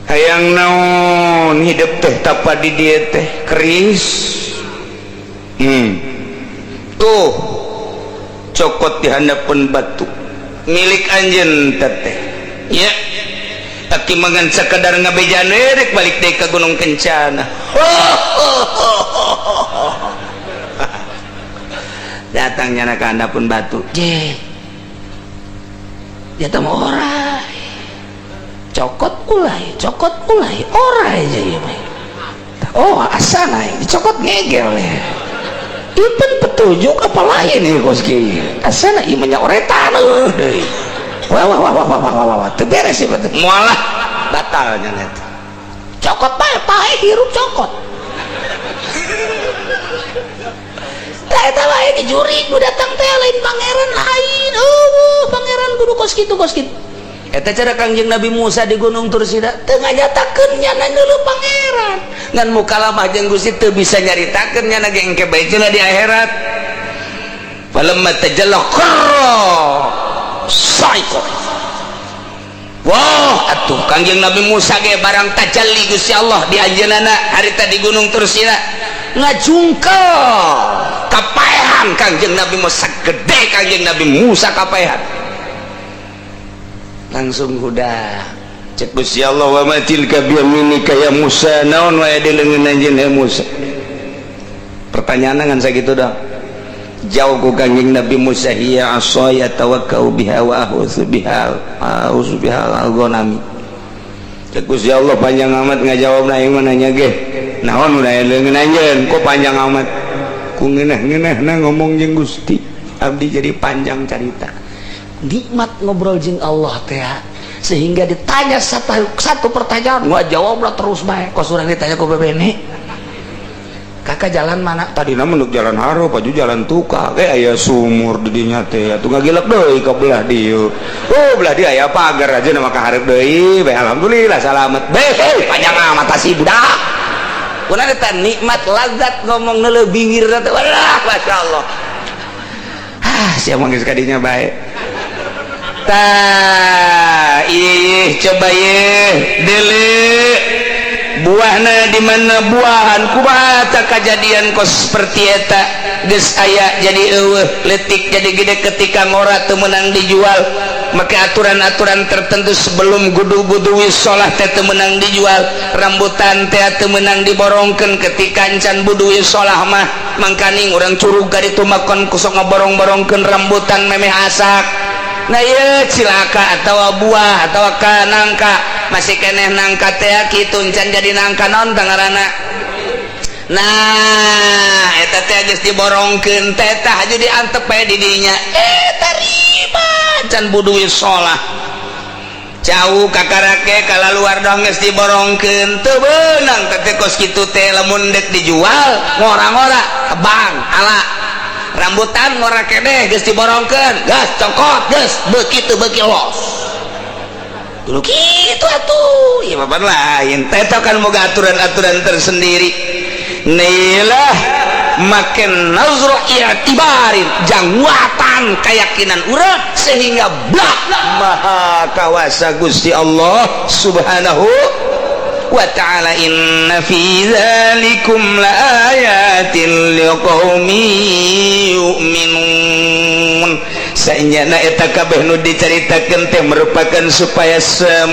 hayang naon hidup teh tapa di dieu teh keris tuh cokot di handapeun batu milik anjeun teh ya tapi mangan sakadar ngabejan rek balik deui ka Gunung Kencana datangnya nak anda pun batu je dia tamu orai cokot ulai orai aja ya oh asal naik dicokot ngegel ya itu petunjuk apa lain nih koski asal naik imannya oretan wah terberes sih betul mualah batalnya net cokot pahe hirup cokot eta wae ke juri nu datang teh lain pangeran lain pangeran kudu kos kitu eta cara Kangjeng Nabi Musa di Gunung Tursina teu nganyatakeun nyana neuleuh pangeran ngan mukalamah jeung Gusti teu bisa nyaritakeun nyana ge engke bae di akhirat falamma tajalla qarra saiqa wah atuh Kangjeng Nabi Musa ge barang tajalli Gusti Allah di anjeunna harita di Gunung Tursina ngajungkel kapaehan Kangjeng Nabi Musa gede Kangjeng Nabi Musa kapaehan langsung udah cek Gusti Allah wa matil ka biyaminika ya Musa naon wae di leungeun anjeun ya Musa pertanyaan ngan sakitu dah jauh ku Kangjeng Nabi Musa hiya asaya tawakkau biha wa ahutsu biha al-ghanami cek Gusti Allah panjang amat ngajawabna aing mah nanya ge naon udah leungeun anjeun kok panjang amat ku ngeunah-ngeunahna ngomong jeung Gusti abdi jadi panjang cerita nikmat ngobrol jeung Allah teh sehingga ditanya satu pertanyaan gua jawablah terus bae kos urang ditanya ku bebene kakak jalan mana tadi na menuk jalan haro paju jalan tuka aya sumur di dinya teh atuh ngagilek deui ka belah dieu belah dieu aya pagar aja na maka hareup deui bae alhamdulillah salamet bae panjang amat si budak kuna eta nikmat lazat ngomong neuleuh bingir teh walah masyaallah sia manggeus kadinya bae tah ieu coba ye buahna di mana buahan kumaha kejadian kos seperti eta geus aya jadi eueuh leutik jadi gede ketika ngora teu meunang dijual maka aturan-aturan tertentu sebelum gudu-gudu wisolah teh teu meunang dijual rambutan teh teu meunang diborongkeun ketika encan budu wisolah mah mangkaning urang curug ka ditu makon kusok ngaborong-borongkeun rambutan memeh asak. Nah ieu cilaka atawa buah atawa ka nangka masih keneh nangka teh kitu encan jadi nangka naon ngaranna. Nah eta teh geus diborongkeun teh tah haju diantep bae di dinya tarima can budu sholah jauh kakarake kala luar dong geus diborongkeun teu beunang teh kos kitu teh lamun dek dijual ngora-ngora kebang ala rambutan ngora keneh geus diborongkeun gas cokot geus begitu beuki los dulu kitu atuh ieu mah lain teh kan boga aturan-aturan tersendiri. Nilah makin nazru i'tibarin jangwatan keyakinan urang sehingga blak maha kawasa Gusti Allah Subhanahu wa ta'ala. Inna fi dzalikum laayatin liqaumin yu'minun. Saenyana eta kabeh nu dicaritakeun teh merupakan supaya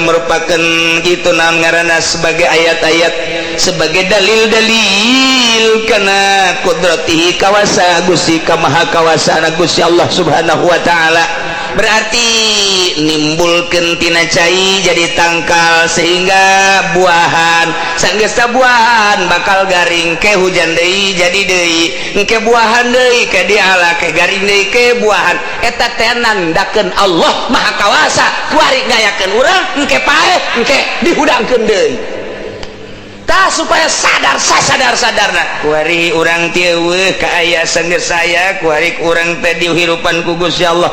merupakan kitu naon ngaranna sebagai ayat-ayat sebagai dalil-dalil kana qudratihi kawasa Gusti kamaha kawasana Gusti Allah Subhanahu wa ta'ala. Berarti nimbulkeun tina cai jadi tangkal sehingga buahan sanggeus buahan bakal garing ke hujan deui jadi deui engke buahan deui ke diala ke garing deui ke buahan eta teh nandakeun Allah maha kawasa kuari ngayakeun urang engke paeh engke dihudangkeun deui tah supaya sadar-sadarna kuari urang teu ka aya sanggeus saya kuari urang teh dihirupan ku Gusti Allah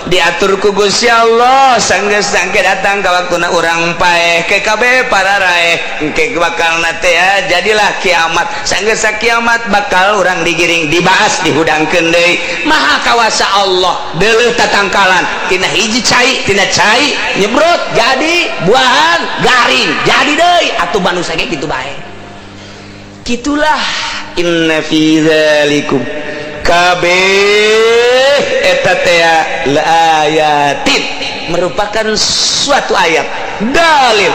diatur ku Gusti Allah sanggeus sangke datang ka waktuna urang paeh ke kabeh para raeh engke bakal teh jadilah kiamat sanggeus kiamat bakal urang digiring dibahas dihudangkeun deui maha kawasa Allah deuleuh tatangkalan tina hiji cai tina cai nyebrot jadi buahan garing jadi deui atuh manusia ge kitu bae. Gitulah inna fi dzalikum kabeh eta teh laayatin merupakan suatu ayat dalil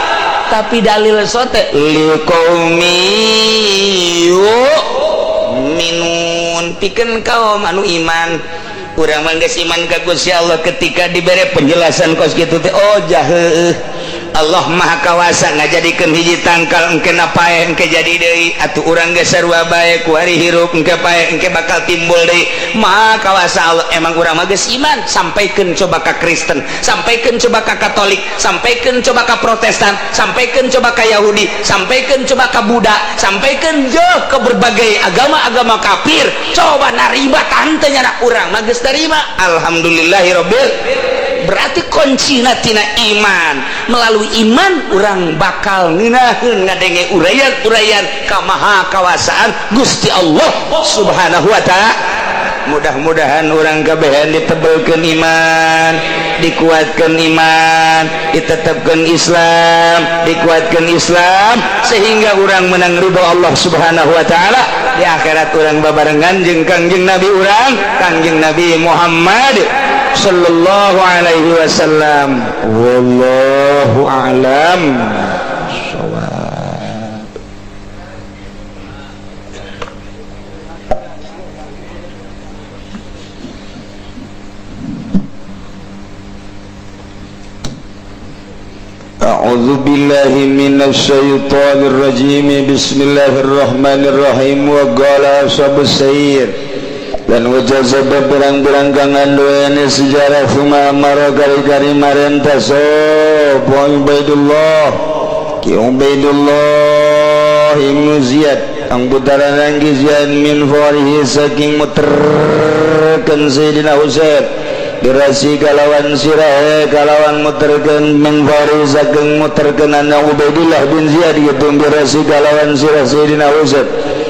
tapi dalil sote liqaumi yu'minun pikeun kaum anu iman urang mah geus iman ka Gusti Allah ketika dibere penjelasan kos kitu teh oh jaheuh Allah maha kawasa ngajadikeun hiji tangkal engke paeh engke jadi deui atuh urang geus sarua bae ku ari hirup engke paeh engke bakal timbul deui maha kawasa Allah. Emang urang mah geus iman sampaikeun coba ka Kristen sampaikeun coba ka Katolik sampaikeun coba ka Protestan sampaikeun coba ka Yahudi sampaikeun coba ka Buddha sampaikeun jeuh ke berbagai agama-agama kafir coba narima tanteu nya urang mah geus tarima alhamdulillahirabbil. Berarti kuncina tina iman melalui iman urang bakal ngeunaheun ngadenge urayan-urayan ka maha kawasaan Gusti Allah Subhanahu wa ta'ala. Mudah-mudahan urang kabehan ditebelkeun iman dikuatkeun iman ditetepkeun Islam dikuatkeun Islam sehingga urang menang ridho Allah Subhanahu wa ta'ala di akhirat urang babarengan jeung Kangjeng Nabi urang Kangjeng Nabi Muhammad sallallahu alaihi wasallam. Wallahu a'lam. A'udzu billahi minasy syaithanir rajim. Bismillahirrahmanirrahim. Wa qala ashabus sayr dan wajah sebab berang-berang kangan doanya sejarah suma amara kari-kari marenta sob wa Ubaidullah ki Ubaidullah ibnu Ziyad ang putaran ang Ziyad min farihi saking muterkan Sayyidina Husain dirasi kalawan sirah kalawan muterkan min farihi saking muterkan anak Ubaidullah bin Ziyad gitu dirasi kalawan sirah Sayyidina Husain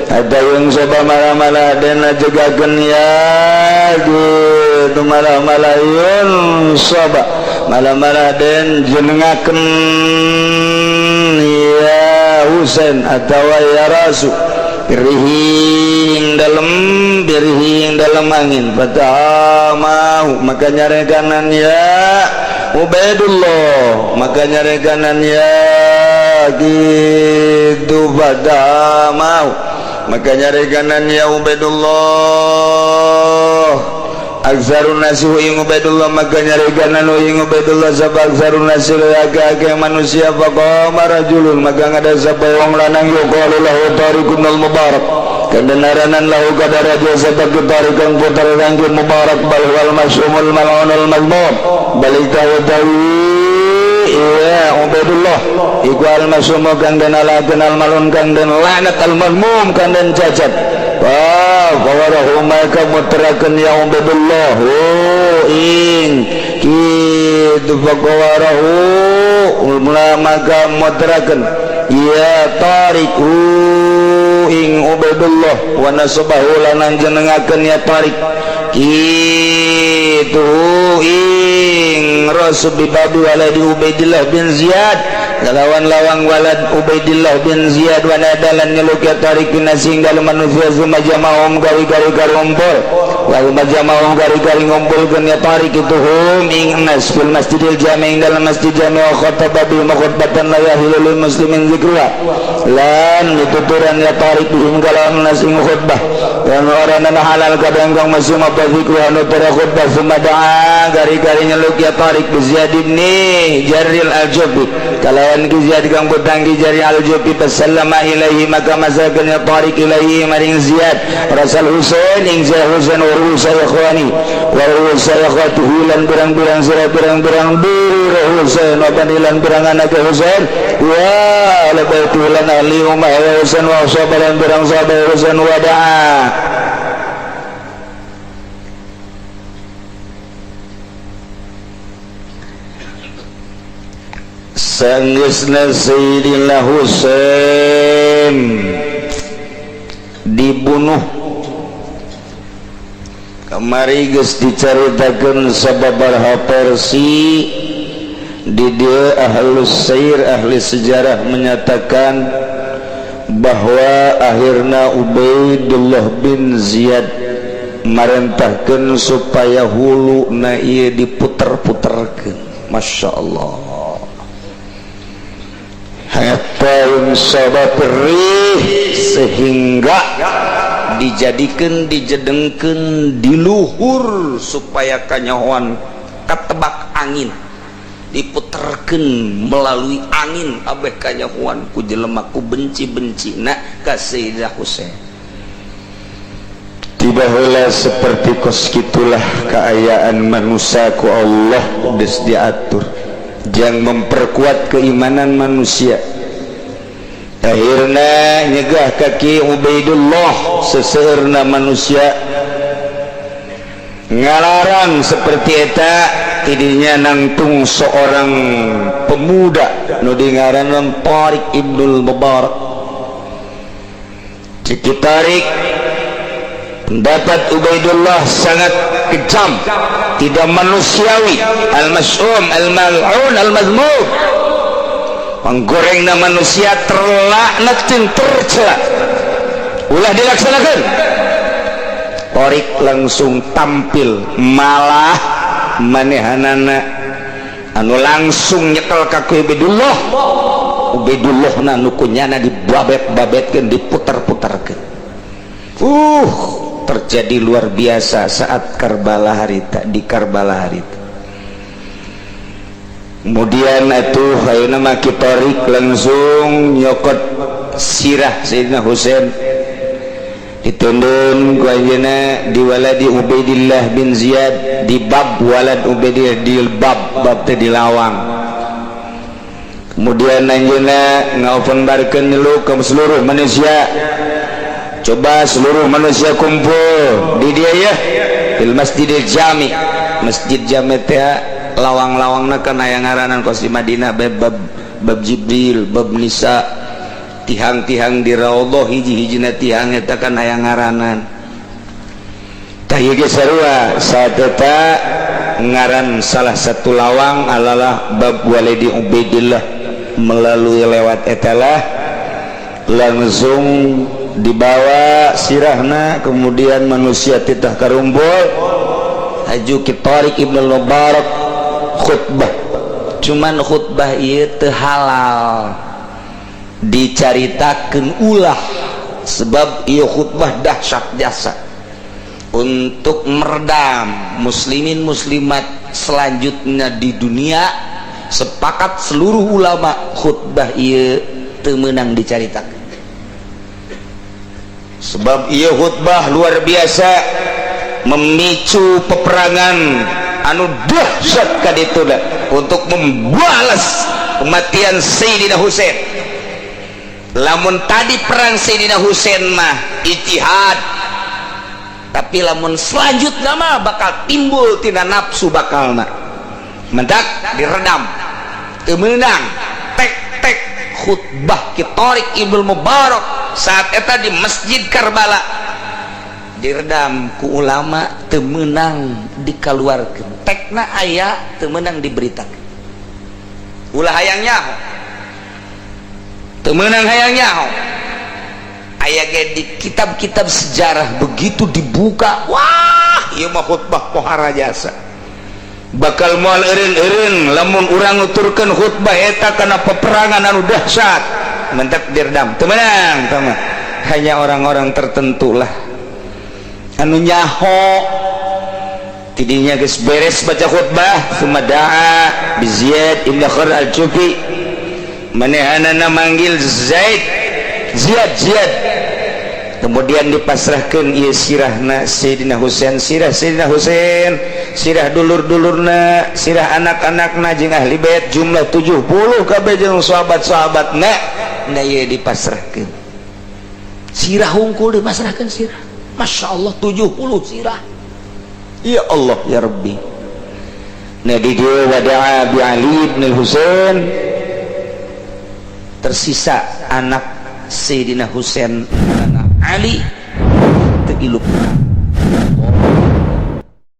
ada yang coba malah-malah dan ajegakeun ya gitu malah-malah yun coba malah-malah dan jenengakeun ya Husain atawa ya rasu birihing dalam angin fatamahu maka nyare kanan ya Ubaidullah maka nyare kanan ya gitu fatamahu maka nyare kanan ya Ubaidullah Aksarun nasi ing Ubaidullah maka nyari kanan ing Ubaidullah sabab aksarun nasi agak manusia faqama rajulun maka ngada sabab wong lanang yuqalu lahu Tariqun al-Mubarak kandanaranan lahu kada raja sabab Tariqan putar rangkun Mubarak bal wal masyumul mal'unul mazmum balik tawi iya Ubaidullah iku al-masyumu kang den alaken al-mal'un kang den laknat al-mazmum kang den cacat fawarahu maka muterakan ya Ubaidullah ing kitu fawarahu maka muterakan ya Tariq ing Ubaidullah wa nasabahu lan jenengaken ya Tariq kitu ing Rasul bibabi waladi Ubaidillah bin Ziyad lawan lawang walad Ubaidillah bin Ziyad wa nadalan nyeluk ya Tariq bin Nasing dalam manusia majamahum gari-gari ngumpul wa majamahum gari-gari ngumpulkeun ya Tariq itu hum ing nas fil masjidil jami' dalam masjid jami' wa khataba bil khutbatan la yahilul muslimin zikruha lan dituturan ya Tariq hum kalawan nas ing khutbah dan orang halal kadang kang masih apa zikruha nu khutbah sumada'a gari-gari nyeluk ya Tariq bin Ziyad bin Jarril al-Jubi kalawan Ziyad kang butang Jari al-Jubi basallama ilaihi maka masakan ya Tariq ilaihi maring Ziyad Rasul Husain ing Ziyad Husain wa rusa ikhwani wa rusa ikhwatuhu lan birang-birang sira birang-birang diri Husain wa banilan birang anak Husain wa ala baitu lan ahli umah Husain wa sahabat birang sahabat Husain wa da'a sanggeusna Sayyidina Husain dibunuh kamari geus dicaritakeun sababaraha versi di dia ahlus syair ahli sejarah menyatakan bahwa akhirna Ubaidullah bin Ziyad marentahkeun supaya hulu na ieu diputer-puterkeun Masya Allah hatta sabab rih sehingga dijadikan dijedengkeun diluhur supaya kanyahoan katebak angin diputerkeun melalui angin abeh kanyahoan ku jelema ku benci-bencina ka Sayyidah Husain tiba heula seperti kos kitulah keayaan manusia ku Allah geus diatur yang memperkuat keimanan manusia akhirna nyegah kaki Ubaidullah seseurna manusia ngalarang seperti eta tidinya nangtung seorang pemuda nu ngaranna Tariq Ibnul Mubarak Ciki Tariq pendapat Ubaidullah sangat kejam tidak manusiawi al-mas'um al-mal'un al-mazmum menggorengna manusia terlaknat dan tercela ulah dilaksanakan Tariq langsung tampil malah manehanana anu langsung nyekel ka Ubaidullah Ubaidullah nu kunyana dibabet-babetkeun diputer-puterkeun terjadi luar biasa saat Karbala harita di Karbala harita kemudian itu hayana maki Tariq langsung nyokot sirah Sayyidina Husain ditundun ku ayeuna di waladi Ubaidillah bin Ziyad di bab walad Ubaidillah di bab teh di lawang kemudian ayeuna ngaopenbarkeun lu ke seluruh manusia coba seluruh manusia kumpul di dia ya di Masjidil Jami Masjid Jami teh lawang-lawangna kan aya ngaranan kos di Madinah bab Jibril bab Nisa tihang-tihang di Raudhah hiji-hijina tihang eta kan aya ngaranan tah ieu ge sarua saat eta ngaran salah satu lawang adalah bab walidi Ubaidillah melalui lewat etalah langsung dibawa sirahna, kemudian manusia titah karumpul haju ki Thariq Ibnu Mubarak khutbah. Cuman khutbah ieu teu halal dicaritakeun ulah, sebab ieu khutbah dahsyat jasa untuk meredam muslimin muslimat selanjutnya di dunia. Sepakat seluruh ulama khutbah ieu teu meunang dicaritakeun, sebab ieu khutbah luar biasa memicu peperangan anu dahsyat ka ditu untuk membalas kematian Sayyidina Husain. Lamun tadi perang Sayyidina Husain mah ijtihad, tapi lamun selanjutnya mah bakal timbul tina nafsu bakalna mendak diredam teu meunang. Tek khutbah ki Thariq Ibnu Mubarak saat eta di Masjid Karbala diredam ku ulama, teu meunang dikaluarkeun. Tekna aya teu meunang diberitakeun. Ulah hayang nyaho teu meunang hayang nyaho. Aya ge di kitab-kitab sejarah begitu dibuka, wah ieu mah khutbah pohara jasa, bakal moal eureun-eureun lamun urang nuturkeun khutbah eta kana peperangan anu dahsyat mentak diredam. Teu meunang, tah mah hanya orang-orang tertentu lah anu nyaho. Tidinya geus beres baca khutbah sumada'a bi Ziyad Ibnu Khar al-Jufi, manehanana manggil Ziyad, kemudian dipasrahkeun ieu sirahna Sayyidina Husain, sirah Sayyidina Husain, sirah dulur-dulurna, sirah anak-anakna jeung ahli bait jumlah 70 kabeh jeung sahabat-sahabatna. Na ieu dipasrahkeun sirah hungkul, dipasrahkeun sirah. Masya Allah 70 sirah. Ya Allah ya Rabbi. Nah di dia wada'a bi Ali bin Husain, tersisa anak Sayyidina Husain anak Ali teu ilupna.